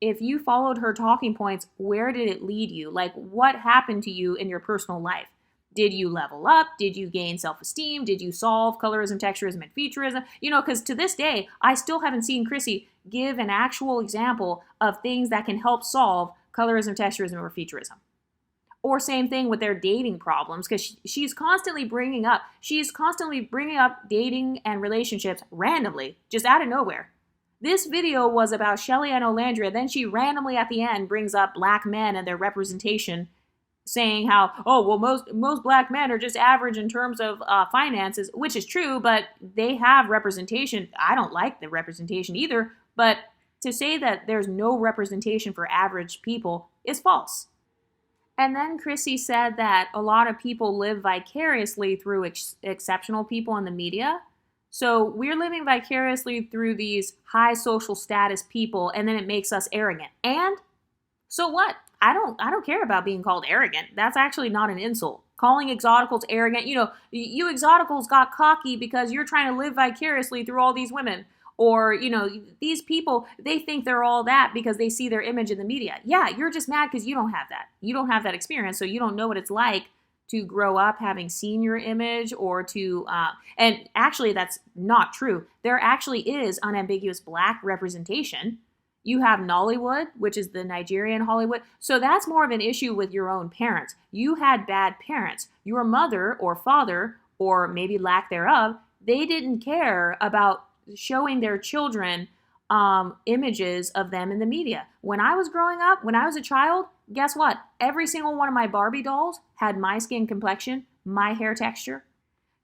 If you followed her talking points, where did it lead you? Like, what happened to you in your personal life? Did you level up? Did you gain self-esteem? Did you solve colorism, texturism, and featurism? You know, because to this day, I still haven't seen Chrissy give an actual example of things that can help solve colorism, texturism, or featurism. Or same thing with their dating problems, because she's constantly bringing up dating and relationships randomly, just out of nowhere. This video was about Chelley and Olandria. Then she randomly at the end brings up black men and their representation, saying how, oh, well, most black men are just average in terms of finances, which is true, but they have representation. I don't like the representation either, but to say that there's no representation for average people is false. And then Chrissy said that a lot of people live vicariously through exceptional people in the media. So we're living vicariously through these high social status people, and then it makes us arrogant. And so what? I don't care about being called arrogant. That's actually not an insult. Calling exoticals arrogant, you know, you exoticals got cocky because you're trying to live vicariously through all these women. Or, you know, these people, they think they're all that because they see their image in the media. Yeah, you're just mad because you don't have that. You don't have that experience, so you don't know what it's like to grow up having seen your image or to, and actually that's not true. There actually is unambiguous black representation. You have Nollywood, which is the Nigerian Hollywood. So that's more of an issue with your own parents. You had bad parents. Your mother or father, or maybe lack thereof, they didn't care about showing their children images of them in the media. When I was growing up, when I was a child, guess what? Every single one of my Barbie dolls had my skin complexion, my hair texture.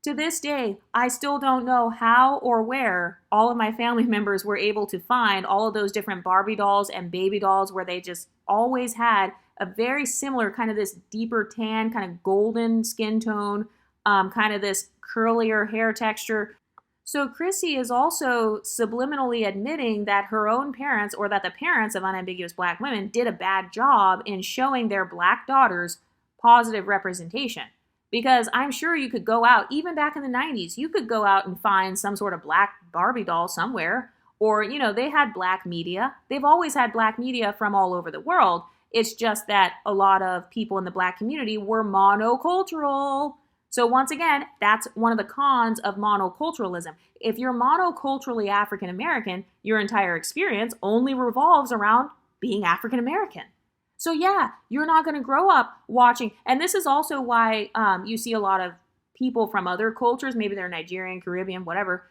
To this day, I still don't know how or where all of my family members were able to find all of those different Barbie dolls and baby dolls where they just always had a very similar kind of this deeper tan, kind of golden skin tone, kind of this curlier hair texture. So Chrissy is also subliminally admitting that her own parents, or that the parents of unambiguous black women, did a bad job in showing their black daughters positive representation. Because I'm sure you could go out, even back in the 90s, you could go out and find some sort of black Barbie doll somewhere. Or, you know, they had black media. They've always had black media from all over the world. It's just that a lot of people in the black community were monocultural. So once again, that's one of the cons of monoculturalism. If you're monoculturally African American, your entire experience only revolves around being African American. So yeah, you're not going to grow up watching. And this is also why you see a lot of people from other cultures, maybe they're Nigerian, Caribbean, whatever.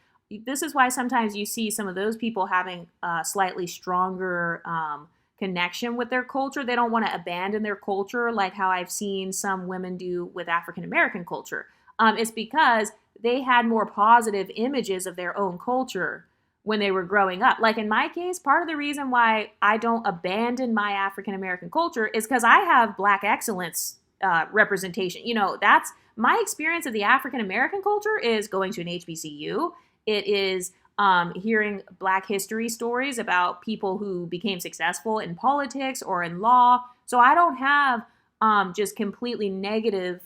This is why sometimes you see some of those people having a slightly stronger connection with their culture. They don't want to abandon their culture like how I've seen some women do with African American culture. It's because they had more positive images of their own culture when they were growing up. Like in my case, part of the reason why I don't abandon my African American culture is because I have black excellence representation. You know, that's my experience of the African American culture is going to an HBCU. It is hearing black history stories about people who became successful in politics or in law. So I don't have just completely negative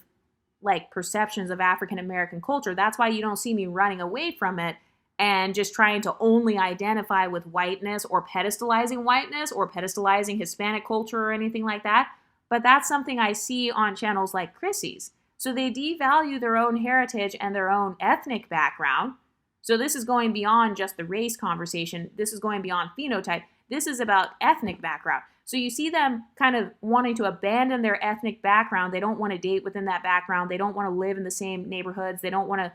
like perceptions of African American culture. That's why you don't see me running away from it and just trying to only identify with whiteness or pedestalizing Hispanic culture or anything like that. But that's something I see on channels like Chrissy's. So they devalue their own heritage and their own ethnic background. So this is going beyond just the race conversation. This is going beyond phenotype. This is about ethnic background. So you see them kind of wanting to abandon their ethnic background. They don't want to date within that background. They don't want to live in the same neighborhoods. They don't want to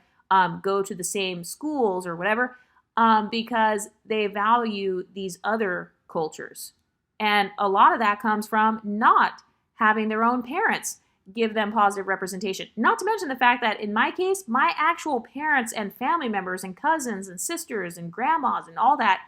go to the same schools or whatever because they value these other cultures. And a lot of that comes from not having their own parents give them positive representation. Not to mention the fact that in my case, my actual parents and family members and cousins and sisters and grandmas and all that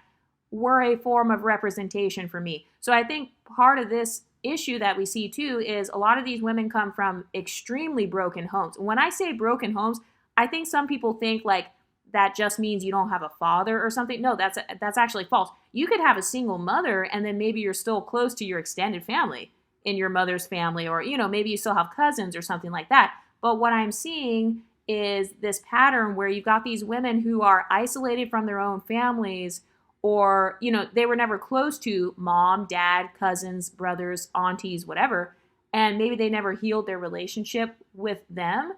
were a form of representation for me. So I think part of this issue that we see too is a lot of these women come from extremely broken homes. When I say broken homes, I think some people think like that just means you don't have a father or something. No, that's actually false. You could have a single mother and then maybe you're still close to your extended family in your mother's family, or maybe you still have cousins or something like that. But what I'm seeing is this pattern where you've got these women who are isolated from their own families, or they were never close to mom, dad, cousins, brothers, aunties, whatever, and maybe they never healed their relationship with them.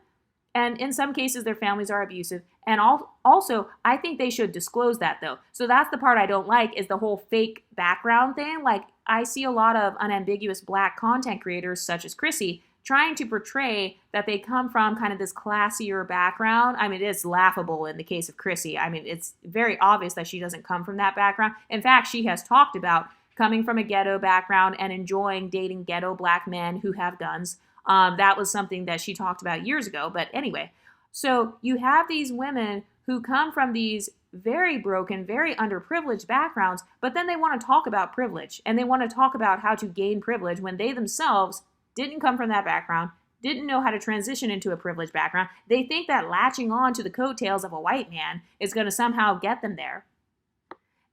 And in some cases, their families are abusive. And also, I think they should disclose that, though. So that's the part I don't like, is the whole fake background thing. Like, I see a lot of unambiguous Black content creators, such as Chrissy, trying to portray that they come from kind of this classier background. I mean, it is laughable in the case of Chrissy. I mean, it's very obvious that she doesn't come from that background. In fact, she has talked about coming from a ghetto background and enjoying dating ghetto Black men who have guns. That was something that she talked about years ago. But anyway, so you have these women who come from these very broken, very underprivileged backgrounds, but then they want to talk about privilege and they want to talk about how to gain privilege when they themselves didn't come from that background, didn't know how to transition into a privileged background. They think that latching on to the coattails of a white man is going to somehow get them there.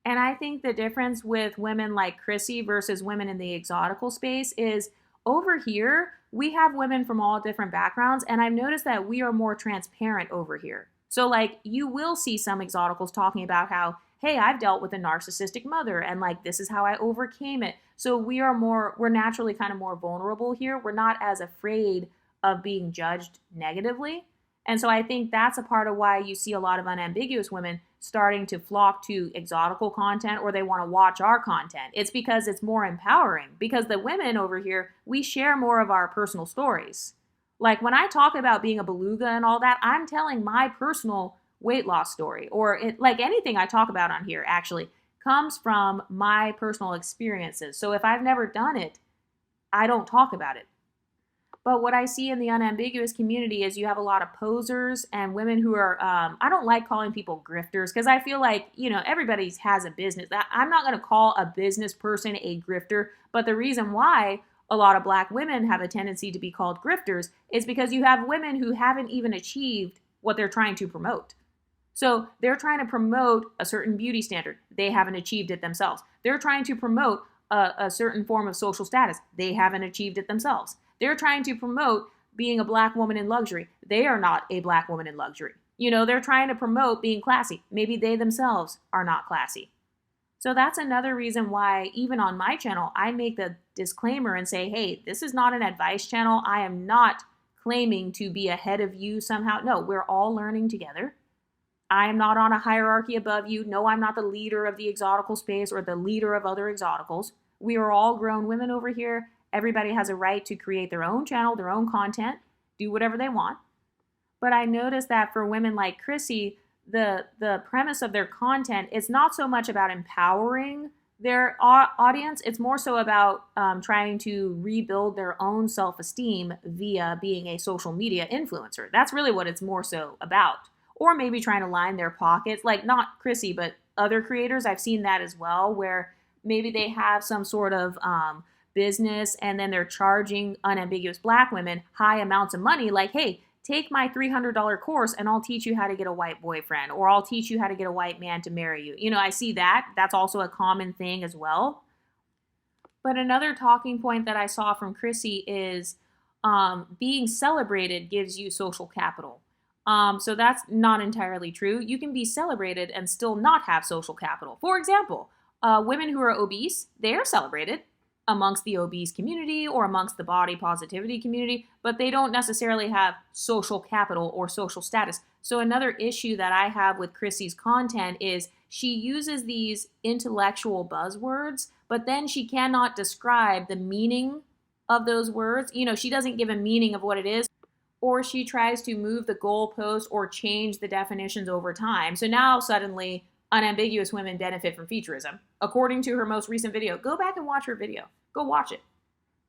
And I think the difference with women like Chrissy versus women in the exotical space is over here, we have women from all different backgrounds, and I've noticed that we are more transparent over here. So like you will see some exoticals talking about how, hey, I've dealt with a narcissistic mother and like this is how I overcame it. So we're naturally kind of more vulnerable here. We're not as afraid of being judged negatively. And so I think that's a part of why you see a lot of unambiguous women starting to flock to exotical content, or they want to watch our content. It's because it's more empowering, because the women over here, we share more of our personal stories. Like when I talk about being a beluga and all that, I'm telling my personal weight loss story, or like anything I talk about on here actually comes from my personal experiences. So if I've never done it, I don't talk about it. But what I see in the unambiguous community is you have a lot of posers and women who are, I don't like calling people grifters because I feel like, everybody has a business. I'm not going to call a business person a grifter, but the reason why a lot of Black women have a tendency to be called grifters is because you have women who haven't even achieved what they're trying to promote. So they're trying to promote a certain beauty standard. They haven't achieved it themselves. They're trying to promote a certain form of social status. They haven't achieved it themselves. They're trying to promote being a Black woman in luxury. They are not a Black woman in luxury. They're trying to promote being classy. Maybe they themselves are not classy. So that's another reason why even on my channel, I make the disclaimer and say, hey, this is not an advice channel. I am not claiming to be ahead of you somehow. No, we're all learning together. I am not on a hierarchy above you. No, I'm not the leader of the exotical space or the leader of other exoticals. We are all grown women over here. Everybody has a right to create their own channel, their own content, do whatever they want. But I noticed that for women like Chrissy, the premise of their content is not so much about empowering their audience. It's more so about trying to rebuild their own self-esteem via being a social media influencer. That's really what it's more so about. Or maybe trying to line their pockets, like not Chrissy, but other creators. I've seen that as well, where maybe they have some sort of business and then they're charging unambiguous Black women high amounts of money, like, hey, take my $300 course and I'll teach you how to get a white boyfriend, or I'll teach you how to get a white man to marry you. I see that. That's also a common thing as well. But another talking point that I saw from Chrissy is being celebrated gives you social capital. So that's not entirely true. You can be celebrated and still not have social capital. For example, women who are obese, they are celebrated amongst the obese community or amongst the body positivity community, but they don't necessarily have social capital or social status. So another issue that I have with Chrissy's content is she uses these intellectual buzzwords, but then she cannot describe the meaning of those words. She doesn't give a meaning of what it is, or she tries to move the goalpost or change the definitions over time. So now suddenly unambiguous women benefit from Featurism. According to her most recent video, go back and watch her video. Go watch it.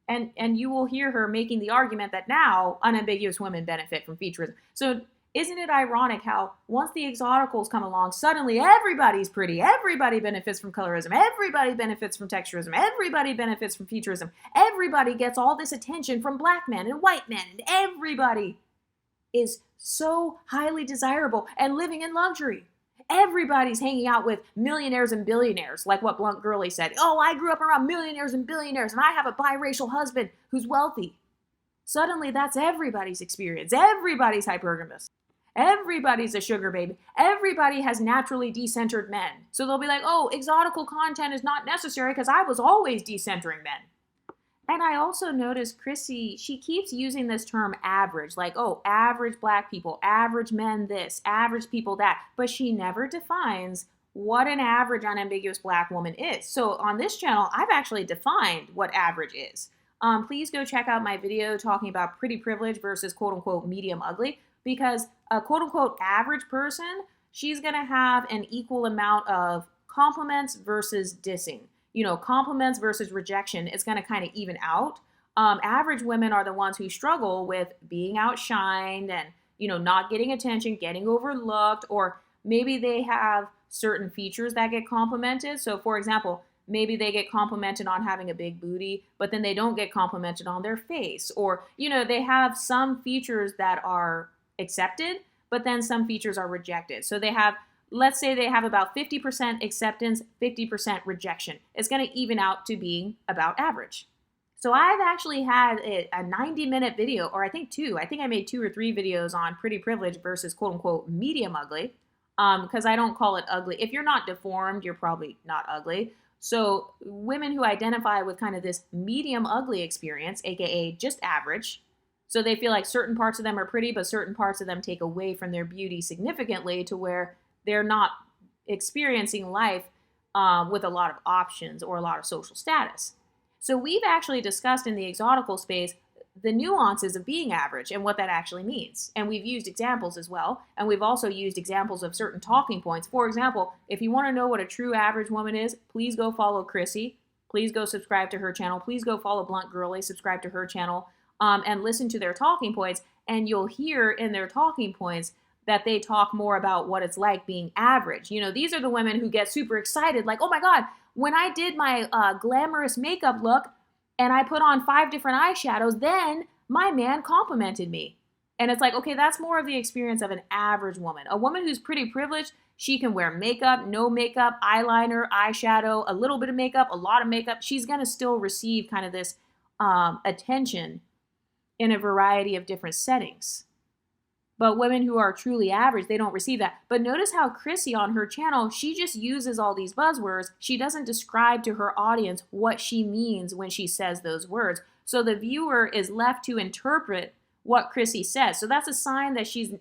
And you will hear her making the argument that now unambiguous women benefit from Featurism. So Isn't it ironic how once the exoticals come along, suddenly everybody's pretty, everybody benefits from colorism, everybody benefits from texturism, everybody benefits from featurism, everybody gets all this attention from black men and white men, and everybody is so highly desirable and living in luxury. Everybody's hanging out with millionaires and billionaires, like what Blunt Gurley said. Oh, I grew up around millionaires and billionaires, and I have a biracial husband who's wealthy. Suddenly, that's everybody's experience. Everybody's hypergamous. Everybody's a sugar baby. Everybody has naturally decentered men. So they'll be like, oh, exotical content is not necessary because I was always decentering men. And I also noticed Chrissy, she keeps using this term average, like, oh, average black people, average men this, average people that, but she never defines what an average unambiguous black woman is. So on this channel, I've actually defined what average is. Please go check out my video talking about pretty privilege versus quote unquote medium ugly, because a quote unquote average person, she's gonna have an equal amount of compliments versus dissing. Compliments versus rejection, it's going to kind of even out. Average women are the ones who struggle with being outshined and, not getting attention, getting overlooked, or maybe they have certain features that get complimented. So, for example, maybe they get complimented on having a big booty, but then they don't get complimented on their face. Or, they have some features that are accepted, but then some features are rejected. So let's say they have about 50% acceptance, 50% rejection. It's going to even out to being about average. So I've actually had a 90-minute video, or I think I made 2 or 3 videos on pretty privilege versus quote unquote medium ugly, because I don't call it ugly. If you're not deformed, you're probably not ugly. So women who identify with kind of this medium ugly experience, aka just average, so they feel like certain parts of them are pretty, but certain parts of them take away from their beauty significantly to where they're not experiencing life with a lot of options or a lot of social status. So we've actually discussed in the exotical space the nuances of being average and what that actually means. And we've used examples as well. And we've also used examples of certain talking points. For example, if you want to know what a true average woman is, please go follow Chrissy. Please go subscribe to her channel. Please go follow Blunt Gurley, subscribe to her channel, and listen to their talking points. And you'll hear in their talking points that they talk more about what it's like being average. These are the women who get super excited, like, oh my God, when I did my glamorous makeup look and I put on 5 different eyeshadows, then my man complimented me. And it's like, okay, that's more of the experience of an average woman. A woman who's pretty privileged, she can wear makeup, no makeup, eyeliner, eyeshadow, a little bit of makeup, a lot of makeup. She's gonna still receive kind of this attention in a variety of different settings. But women who are truly average, they don't receive that. But notice how Chrissy on her channel, she just uses all these buzzwords. She doesn't describe to her audience what she means when she says those words. So the viewer is left to interpret what Chrissy says. So that's a sign that she's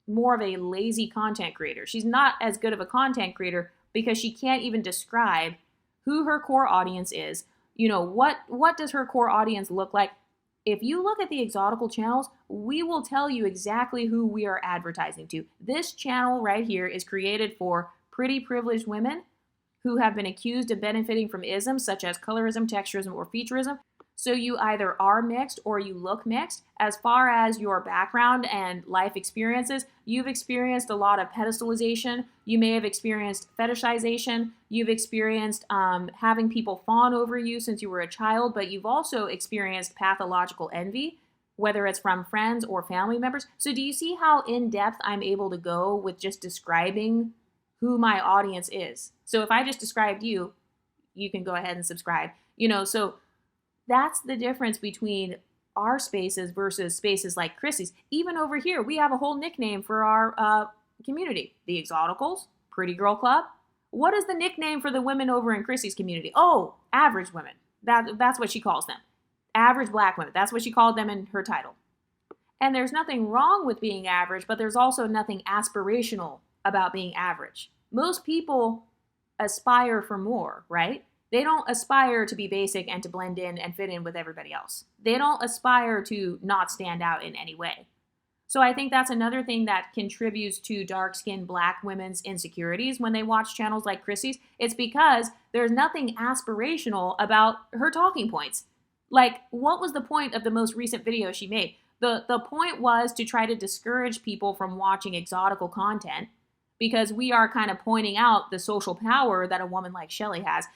more of a lazy content creator. She's not as good of a content creator because she can't even describe who her core audience is. What does her core audience look like? If you look at the exotical channels, we will tell you exactly who we are advertising to. This channel right here is created for pretty privileged women who have been accused of benefiting from isms such as colorism, texturism, or featurism. So you either are mixed or you look mixed. As far as your background and life experiences, you've experienced a lot of pedestalization. You may have experienced fetishization. You've experienced having people fawn over you since you were a child, but you've also experienced pathological envy, whether it's from friends or family members. So do you see how in-depth I'm able to go with just describing who my audience is? So if I just described you, you can go ahead and subscribe. So that's the difference between our spaces versus spaces like Chrissy's. Even over here, we have a whole nickname for our community. The Exoticals, Pretty Girl Club. What is the nickname for the women over in Chrissy's community? Oh, average women. That's what she calls them. Average black women. That's what she called them in her title. And there's nothing wrong with being average, but there's also nothing aspirational about being average. Most people aspire for more, right? They don't aspire to be basic and to blend in and fit in with everybody else. They don't aspire to not stand out in any way. So I think that's another thing that contributes to dark-skinned black women's insecurities when they watch channels like Chrissy's. It's because there's nothing aspirational about her talking points. Like, what was the point of the most recent video she made? The point was to try to discourage people from watching exotical content because we are kind of pointing out the social power that a woman like Chelley has.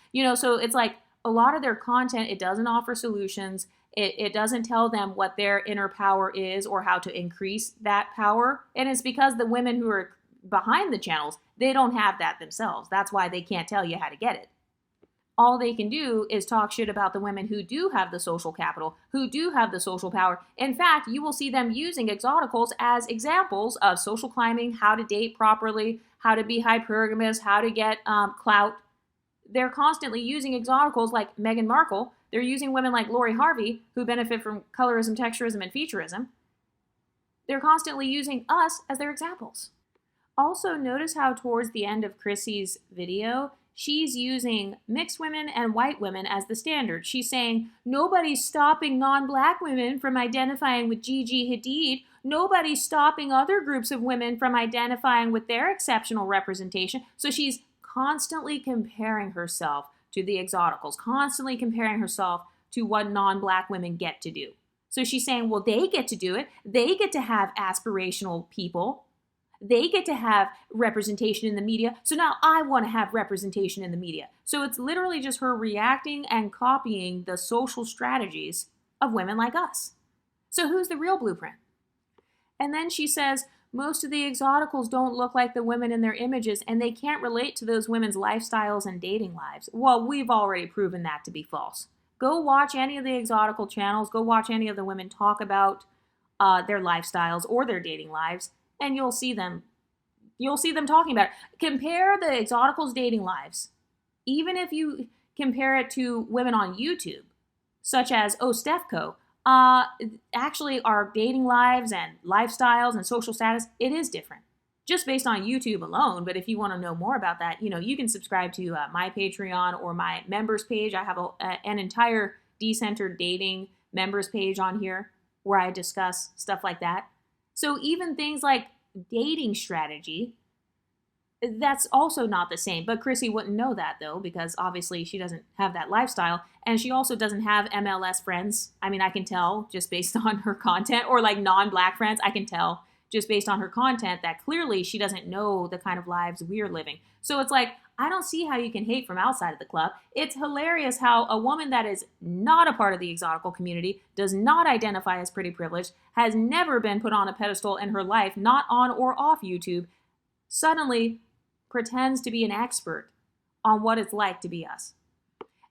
So it's like a lot of their content, it doesn't offer solutions. It doesn't tell them what their inner power is or how to increase that power. And it's because the women who are behind the channels, they don't have that themselves. That's why they can't tell you how to get it. All they can do is talk shit about the women who do have the social capital, who do have the social power. In fact, you will see them using exoticals as examples of social climbing, how to date properly, how to be hypergamous, how to get clout. They're constantly using exoticals like Meghan Markle. They're using women like Lori Harvey, who benefit from colorism, texturism, and featurism. They're constantly using us as their examples. Also, notice how towards the end of Chrissy's video, she's using mixed women and white women as the standard. She's saying, nobody's stopping non-black women from identifying with Gigi Hadid. Nobody's stopping other groups of women from identifying with their exceptional representation. So she's constantly comparing herself to the exoticals, constantly comparing herself to what non-black women get to do. So she's saying, well, they get to do it. They get to have aspirational people. They get to have representation in the media. So now I want to have representation in the media. So it's literally just her reacting and copying the social strategies of women like us. So who's the real blueprint? And then she says, most of the exoticals don't look like the women in their images, and they can't relate to those women's lifestyles and dating lives. Well, we've already proven that to be false. Go watch any of the exotical channels. Go watch any of the women talk about their lifestyles or their dating lives, and you'll see them talking about it. Compare the exoticals' dating lives. Even if you compare it to women on YouTube, such as Stefco, actually our dating lives and lifestyles and social status, it is different. Just based on YouTube alone, but if you want to know more about that, you can subscribe to my Patreon or my members page. I have an entire decentered dating members page on here where I discuss stuff like that. So even things like dating strategy, that's also not the same. But Chrissy wouldn't know that, though, because obviously she doesn't have that lifestyle. And she also doesn't have MLS friends. I mean, I can tell just based on her content, or like non-black friends. I can tell just based on her content that clearly she doesn't know the kind of lives we're living. So it's like, I don't see how you can hate from outside of the club. It's hilarious how a woman that is not a part of the exotical community, does not identify as pretty privileged, has never been put on a pedestal in her life, not on or off YouTube, suddenly pretends to be an expert on what it's like to be us.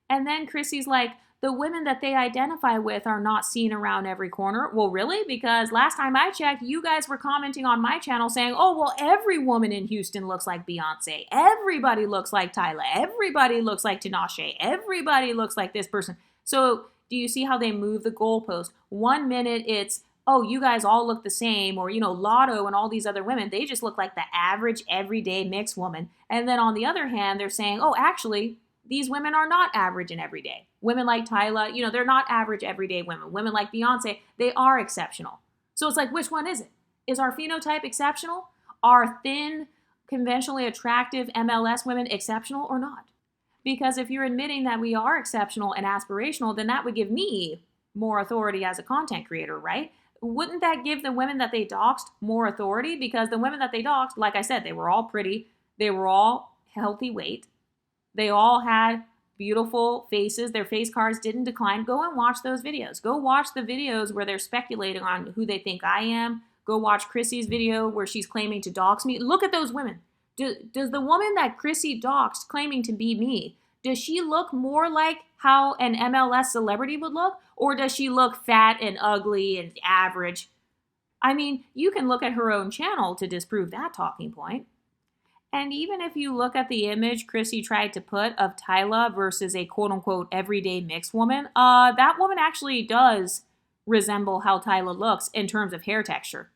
And then Chrissy's like, the women that they identify with are not seen around every corner. Well, really? Because last time I checked, you guys were commenting on my channel saying, oh, well, every woman in Houston looks like Beyonce. Everybody looks like Tyla. Everybody looks like Tinashe. Everybody looks like this person. So do you see how they move the goalpost? 1 minute it's, oh, you guys all look the same, or, Lotto and all these other women, they just look like the average, everyday mixed woman. And then on the other hand, they're saying, oh, actually, these women are not average and everyday. Women like Tyla, they're not average, everyday women. Women like Beyonce, they are exceptional. So it's like, which one is it? Is our phenotype exceptional? Are thin, conventionally attractive MLS women exceptional or not? Because if you're admitting that we are exceptional and aspirational, then that would give me more authority as a content creator, right? Wouldn't that give the women that they doxed more authority? Because the women that they doxed, like I said, they were all pretty. They were all healthy weight. They all had beautiful faces. Their face cards didn't decline. Go and watch those videos. Go watch the videos where they're speculating on who they think I am. Go watch Chrissy's video where she's claiming to dox me. Look at those women. Does the woman that Chrissy doxed claiming to be me, does she look more like how an MLS celebrity would look? Or does she look fat and ugly and average? I mean, you can look at her own channel to disprove that talking point. And even if you look at the image Chrissy tried to put of Tyla versus a quote-unquote everyday mixed woman, that woman actually does resemble how Tyla looks in terms of hair texture.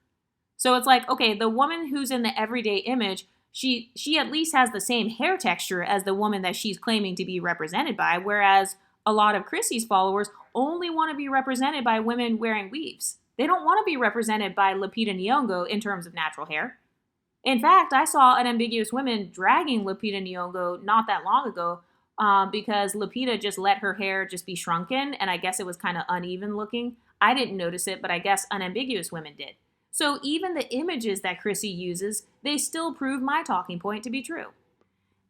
So it's like, okay, the woman who's in the everyday image, she at least has the same hair texture as the woman that she's claiming to be represented by, whereas a lot of Chrissy's followers only want to be represented by women wearing weaves. They don't want to be represented by Lupita Nyong'o in terms of natural hair. In fact, I saw an ambiguous woman dragging Lupita Nyong'o not that long ago because Lupita just let her hair just be shrunken, and I guess it was kind of uneven looking. I didn't notice it, but I guess unambiguous women did. So even the images that Chrissy uses, they still prove my talking point to be true.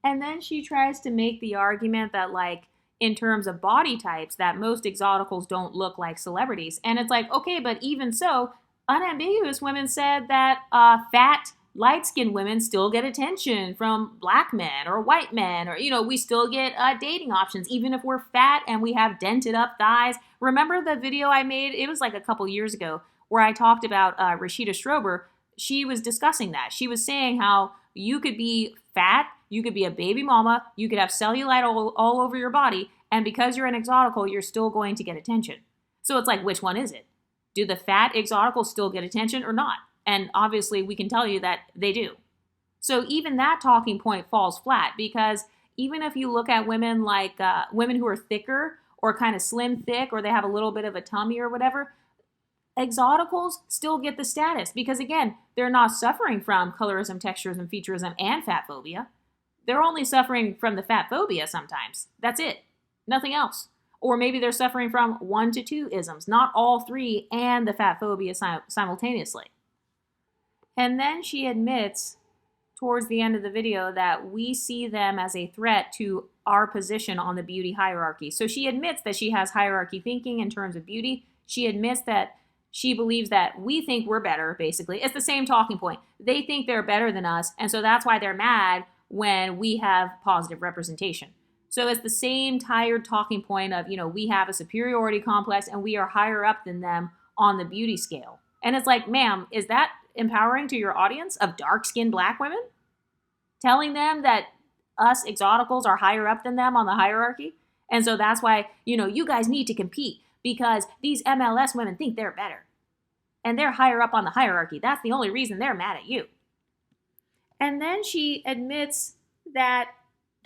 And then she tries to make the argument that, like, in terms of body types, that most exoticals don't look like celebrities. And it's like, okay, but even so, unambiguous women said that fat, light-skinned women still get attention from black men or white men, or, we still get dating options, even if we're fat and we have dented up thighs. Remember the video I made? It was like a couple years ago where I talked about Rashida Strober. She was discussing that. She was saying how you could be fat, you could be a baby mama, you could have cellulite all over your body, and because you're an exotical, you're still going to get attention. So it's like, which one is it? Do the fat exoticals still get attention or not? And obviously, we can tell you that they do. So even that talking point falls flat, because even if you look at women like women who are thicker or kind of slim thick, or they have a little bit of a tummy or whatever, exoticals still get the status because, again, they're not suffering from colorism, texturism, featurism, and fat phobia. They're only suffering from the fat phobia sometimes. That's it. Nothing else. Or maybe they're suffering from 1 to 2 isms, not all 3 and the fat phobia simultaneously. And then she admits towards the end of the video that we see them as a threat to our position on the beauty hierarchy. So she admits that she has hierarchy thinking in terms of beauty. She admits that she believes that we think we're better, basically. It's the same talking point. They think they're better than us, and so that's why they're mad when we have positive representation. So it's the same tired talking point of, we have a superiority complex and we are higher up than them on the beauty scale. And it's like, ma'am, is that empowering to your audience of dark-skinned black women? Telling them that us exoticals are higher up than them on the hierarchy? And so that's why, you guys need to compete because these MLS women think they're better. And they're higher up on the hierarchy. That's the only reason they're mad at you. And then she admits that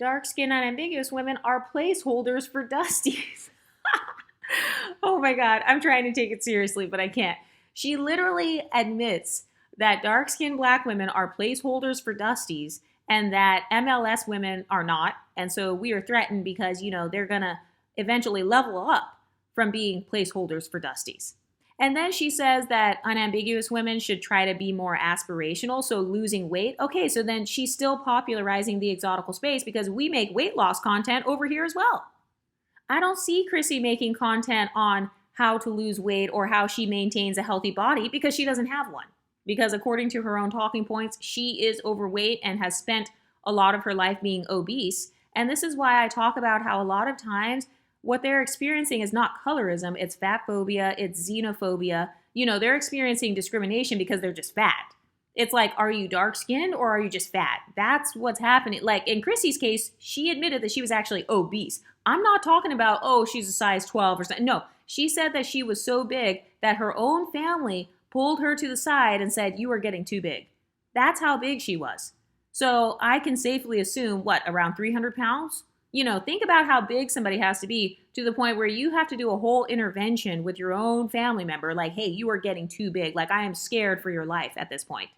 dark-skinned unambiguous women are placeholders for dusties. Oh my God, I'm trying to take it seriously, but I can't. She literally admits that dark-skinned black women are placeholders for dusties and that MLS women are not. And so we are threatened because, they're going to eventually level up from being placeholders for dusties. And then she says that unambiguous women should try to be more aspirational, so losing weight. Okay, so then she's still popularizing the exotical space because we make weight loss content over here as well. I don't see Chrissy making content on how to lose weight or how she maintains a healthy body because she doesn't have one. Because according to her own talking points, she is overweight and has spent a lot of her life being obese. And this is why I talk about how a lot of times what they're experiencing is not colorism, it's fat phobia, it's xenophobia. They're experiencing discrimination because they're just fat. It's like, are you dark-skinned or are you just fat? That's what's happening. Like in Chrissy's case, she admitted that she was actually obese. I'm not talking about, she's a size 12 or something. No, she said that she was so big that her own family pulled her to the side and said, you are getting too big. That's how big she was. So I can safely assume, around 300 pounds? Think about how big somebody has to be to the point where you have to do a whole intervention with your own family member. Like, hey, you are getting too big. Like, I am scared for your life at this point.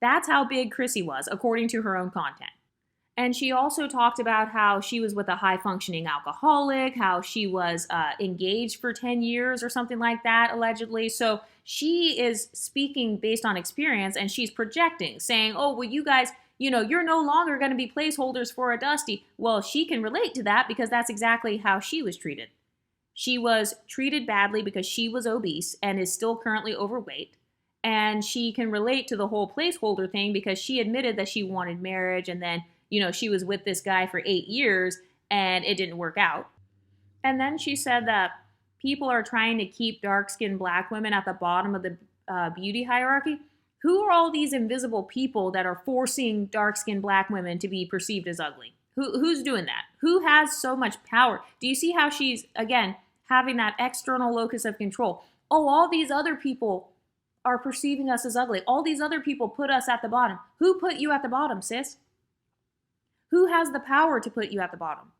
That's how big Chrissy was, according to her own content. And she also talked about how she was with a high-functioning alcoholic, how she was engaged for 10 years or something like that, allegedly. So she is speaking based on experience, and she's projecting, saying, you guys, you're no longer going to be placeholders for a dusty. Well, she can relate to that because that's exactly how she was treated. She was treated badly because she was obese and is still currently overweight. And she can relate to the whole placeholder thing because she admitted that she wanted marriage and then, she was with this guy for 8 years and it didn't work out. And then she said that people are trying to keep dark-skinned black women at the bottom of the beauty hierarchy. Who are all these invisible people that are forcing dark-skinned black women to be perceived as ugly? Who's doing that? Who has so much power? Do you see how she's, again, having that external locus of control? All these other people are perceiving us as ugly. All these other people put us at the bottom. Who put you at the bottom, sis? Who has the power to put you at the bottom?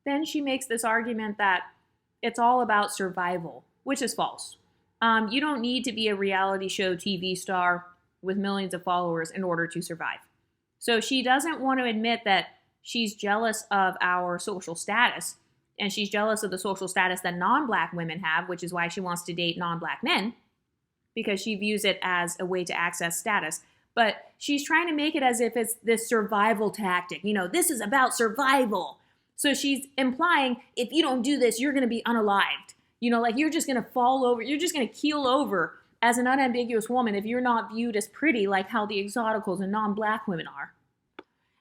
Then she makes this argument that it's all about survival, which is false. You don't need to be a reality show TV star with millions of followers in order to survive. So she doesn't want to admit that she's jealous of our social status. And she's jealous of the social status that non-black women have, which is why she wants to date non-black men, because she views it as a way to access status. But she's trying to make it as if it's this survival tactic. This is about survival. So she's implying if you don't do this, you're going to be unalived. Like you're just going to fall over. You're just going to keel over as an unambiguous woman if you're not viewed as pretty like how the exoticals and non-black women are.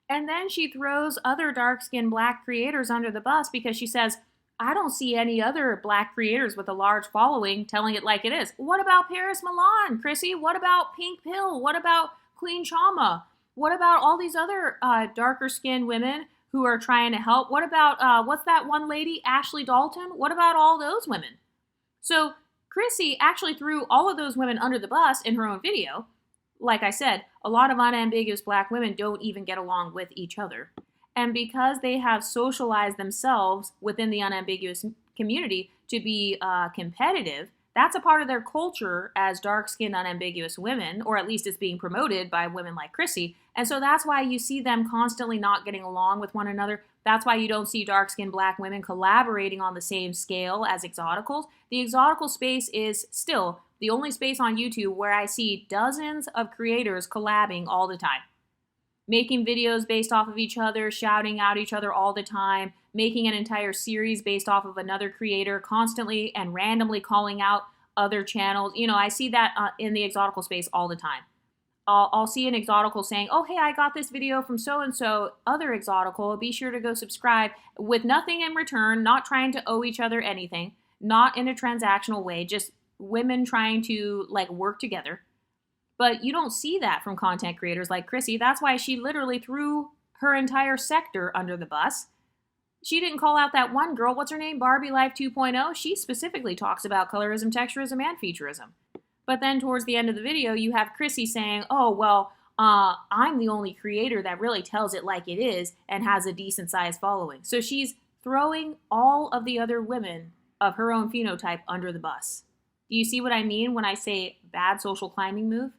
And then she throws other dark-skinned black creators under the bus because she says, I don't see any other black creators with a large following telling it like it is. What about Paris Milan, Chrissy? What about Pink Pill? What about Queen Chama? What about all these other darker-skinned women who are trying to help? What about, what's that one lady, Ashley Dalton? What about all those women? So Chrissy actually threw all of those women under the bus in her own video. Like I said, a lot of unambiguous black women don't even get along with each other. And because they have socialized themselves within the unambiguous community to be competitive, that's a part of their culture as dark-skinned unambiguous women, or at least it's being promoted by women like Chrissy. And so that's why you see them constantly not getting along with one another. That's why you don't see dark-skinned black women collaborating on the same scale as exoticals. The exotical space is still the only space on YouTube where I see dozens of creators collabing all the time. Making videos based off of each other, shouting out each other all the time, making an entire series based off of another creator, constantly and randomly calling out other channels. I see that in the exotical space all the time. I'll see an exotical saying, oh, hey, I got this video from so-and-so, other exotical, be sure to go subscribe, with nothing in return, not trying to owe each other anything, not in a transactional way, just women trying to work together. But you don't see that from content creators like Chrissy. That's why she literally threw her entire sector under the bus. She didn't call out that one girl, what's her name, Barbie Life 2.0. She specifically talks about colorism, texturism, and featurism. But then towards the end of the video, you have Chrissy saying, oh, well, I'm the only creator that really tells it like it is and has a decent sized following. So she's throwing all of the other women of her own phenotype under the bus. Do you see what I mean when I say bad social climbing move?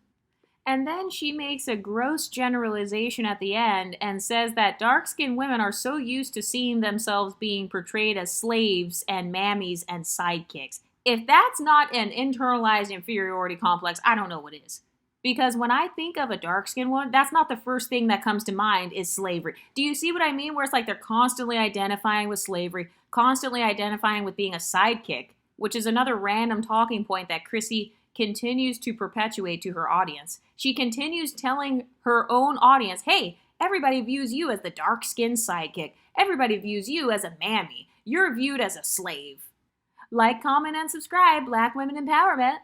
And then she makes a gross generalization at the end and says that dark-skinned women are so used to seeing themselves being portrayed as slaves and mammies and sidekicks. If that's not an internalized inferiority complex, I don't know what is. Because when I think of a dark-skinned woman, that's not the first thing that comes to mind is slavery. Do you see what I mean? Where it's like they're constantly identifying with slavery, constantly identifying with being a sidekick, which is another random talking point that Chrissy continues to perpetuate to her audience. She continues telling her own audience, hey, everybody views you as the dark-skinned sidekick. Everybody views you as a mammy. You're viewed as a slave. Like, comment, and subscribe, Black Women Empowerment.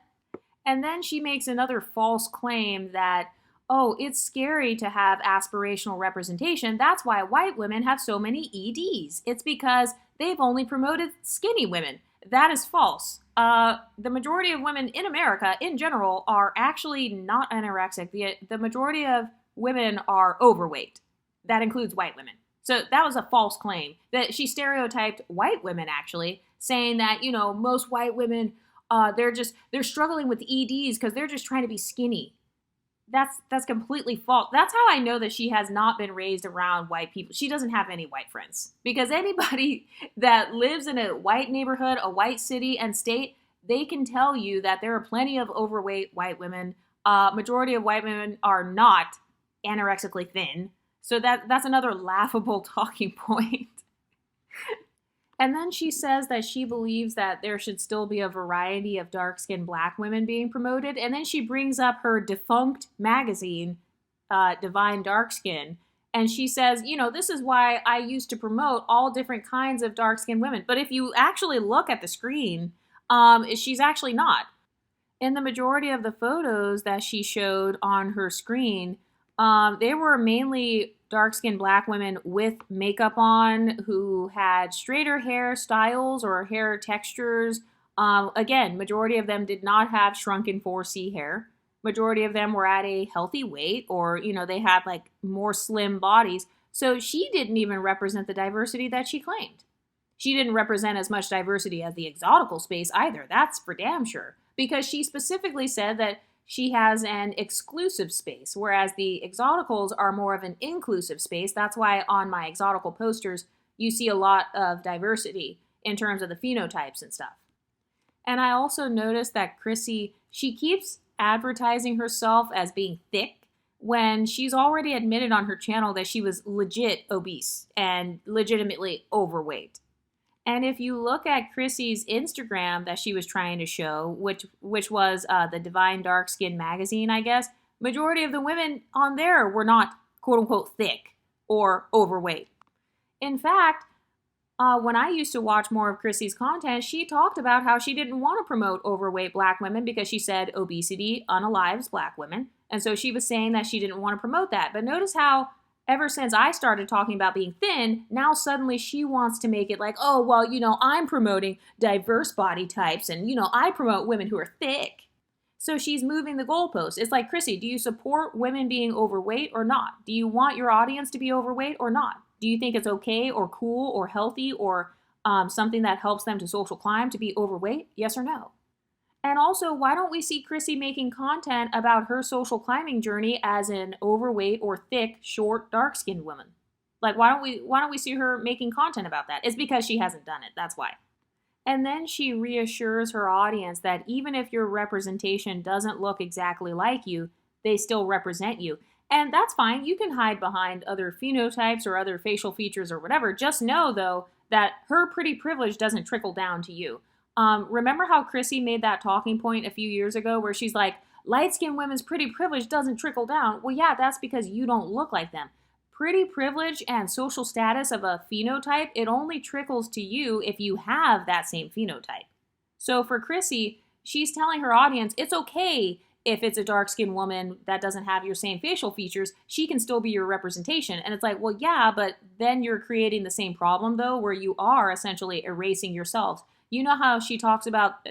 And then she makes another false claim that, oh, it's scary to have aspirational representation. That's why white women have so many EDs. It's because they've only promoted skinny women. That is false. The majority of women in America, in general, are actually not anorexic. The majority of women are overweight. That includes white women. So that was a false claim. That she stereotyped white women, actually, saying that, most white women, they're struggling with EDs because they're just trying to be skinny. That's completely false. That's how I know that she has not been raised around white people. She doesn't have any white friends. Because anybody that lives in a white neighborhood, a white city and state, they can tell you that there are plenty of overweight white women. Majority of white women are not anorexically thin. So that's another laughable talking point. And then she says that she believes that there should still be a variety of dark-skinned black women being promoted. And then she brings up her defunct magazine, Divine Dark Skin. And she says, this is why I used to promote all different kinds of dark-skinned women. But if you actually look at the screen, she's actually not. In the majority of the photos that she showed on her screen, they were mainly dark-skinned black women with makeup on who had straighter hair styles or hair textures. Again, majority of them did not have shrunken 4C hair. Majority of them were at a healthy weight or, they had more slim bodies. So she didn't even represent the diversity that she claimed. She didn't represent as much diversity as the exotical space either. That's for damn sure. Because she specifically said that she has an exclusive space, whereas the exoticals are more of an inclusive space. That's why on my exotical posters, you see a lot of diversity. in terms of the phenotypes and stuff. And I also noticed that Chrissy, she keeps advertising herself as being thick when she's already admitted on her channel that she was legit obese and legitimately overweight. And if you look at Chrissy's Instagram that she was trying to show, which was the Divine Dark Skin magazine, I guess, majority of the women on there were not quote unquote thick or overweight. In fact, when I used to watch more of Chrissy's content, she talked about how she didn't want to promote overweight black women because she said obesity unalives black women. And so she was saying that she didn't want to promote that. But notice how ever since I started talking about being thin, now suddenly she wants to make it like, oh, well, I'm promoting diverse body types and, I promote women who are thick. So she's moving the goalposts. It's like, Chrissy, do you support women being overweight or not? Do you want your audience to be overweight or not? Do you think it's okay or cool or healthy or something that helps them to social climb to be overweight? Yes or no? And also, why don't we see Chrissy making content about her social climbing journey as an overweight or thick, short, dark-skinned woman? Like, why don't we see her making content about that? It's because she hasn't done it. That's why. And then she reassures her audience that even if your representation doesn't look exactly like you, they still represent you. And that's fine. You can hide behind other phenotypes or other facial features or whatever. Just know, though, that her pretty privilege doesn't trickle down to you. Remember how Chrissy made that talking point a few years ago where she's like, light-skinned women's pretty privilege doesn't trickle down? Well, yeah, that's because you don't look like them. Pretty privilege and social status of a phenotype, it only trickles to you if you have that same phenotype. So for Chrissy, she's telling her audience it's okay if it's a dark-skinned woman that doesn't have your same facial features, she can still be your representation. And it's like, well, yeah, but then you're creating the same problem, though, where you are essentially erasing yourselves. You know how she talks about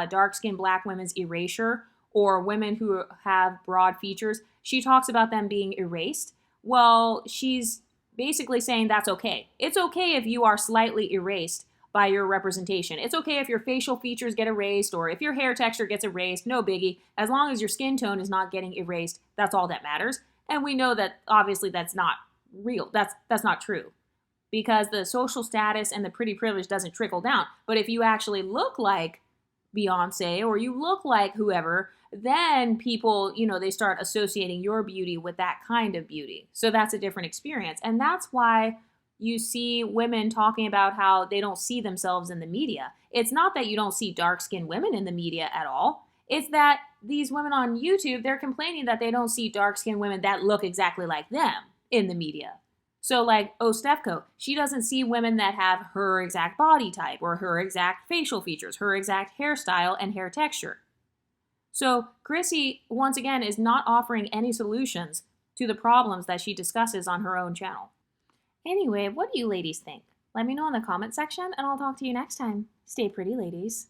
dark-skinned black women's erasure or women who have broad features? She talks about them being erased. Well, she's basically saying that's okay. It's okay if you are slightly erased by your representation. It's okay if your facial features get erased or if your hair texture gets erased, no biggie. As long as your skin tone is not getting erased, that's all that matters. And we know that obviously that's not real. That's not true. Because the social status and the pretty privilege doesn't trickle down. But if you actually look like Beyonce or you look like whoever, then people, they start associating your beauty with that kind of beauty. So that's a different experience. And that's why you see women talking about how they don't see themselves in the media. It's not that you don't see dark-skinned women in the media at all. It's that these women on YouTube, they're complaining that they don't see dark-skinned women that look exactly like them in the media. So like Ostefco, she doesn't see women that have her exact body type or her exact facial features, her exact hairstyle and hair texture. So Chrissy, once again, is not offering any solutions to the problems that she discusses on her own channel. Anyway, what do you ladies think? Let me know in the comment section and I'll talk to you next time. Stay pretty, ladies.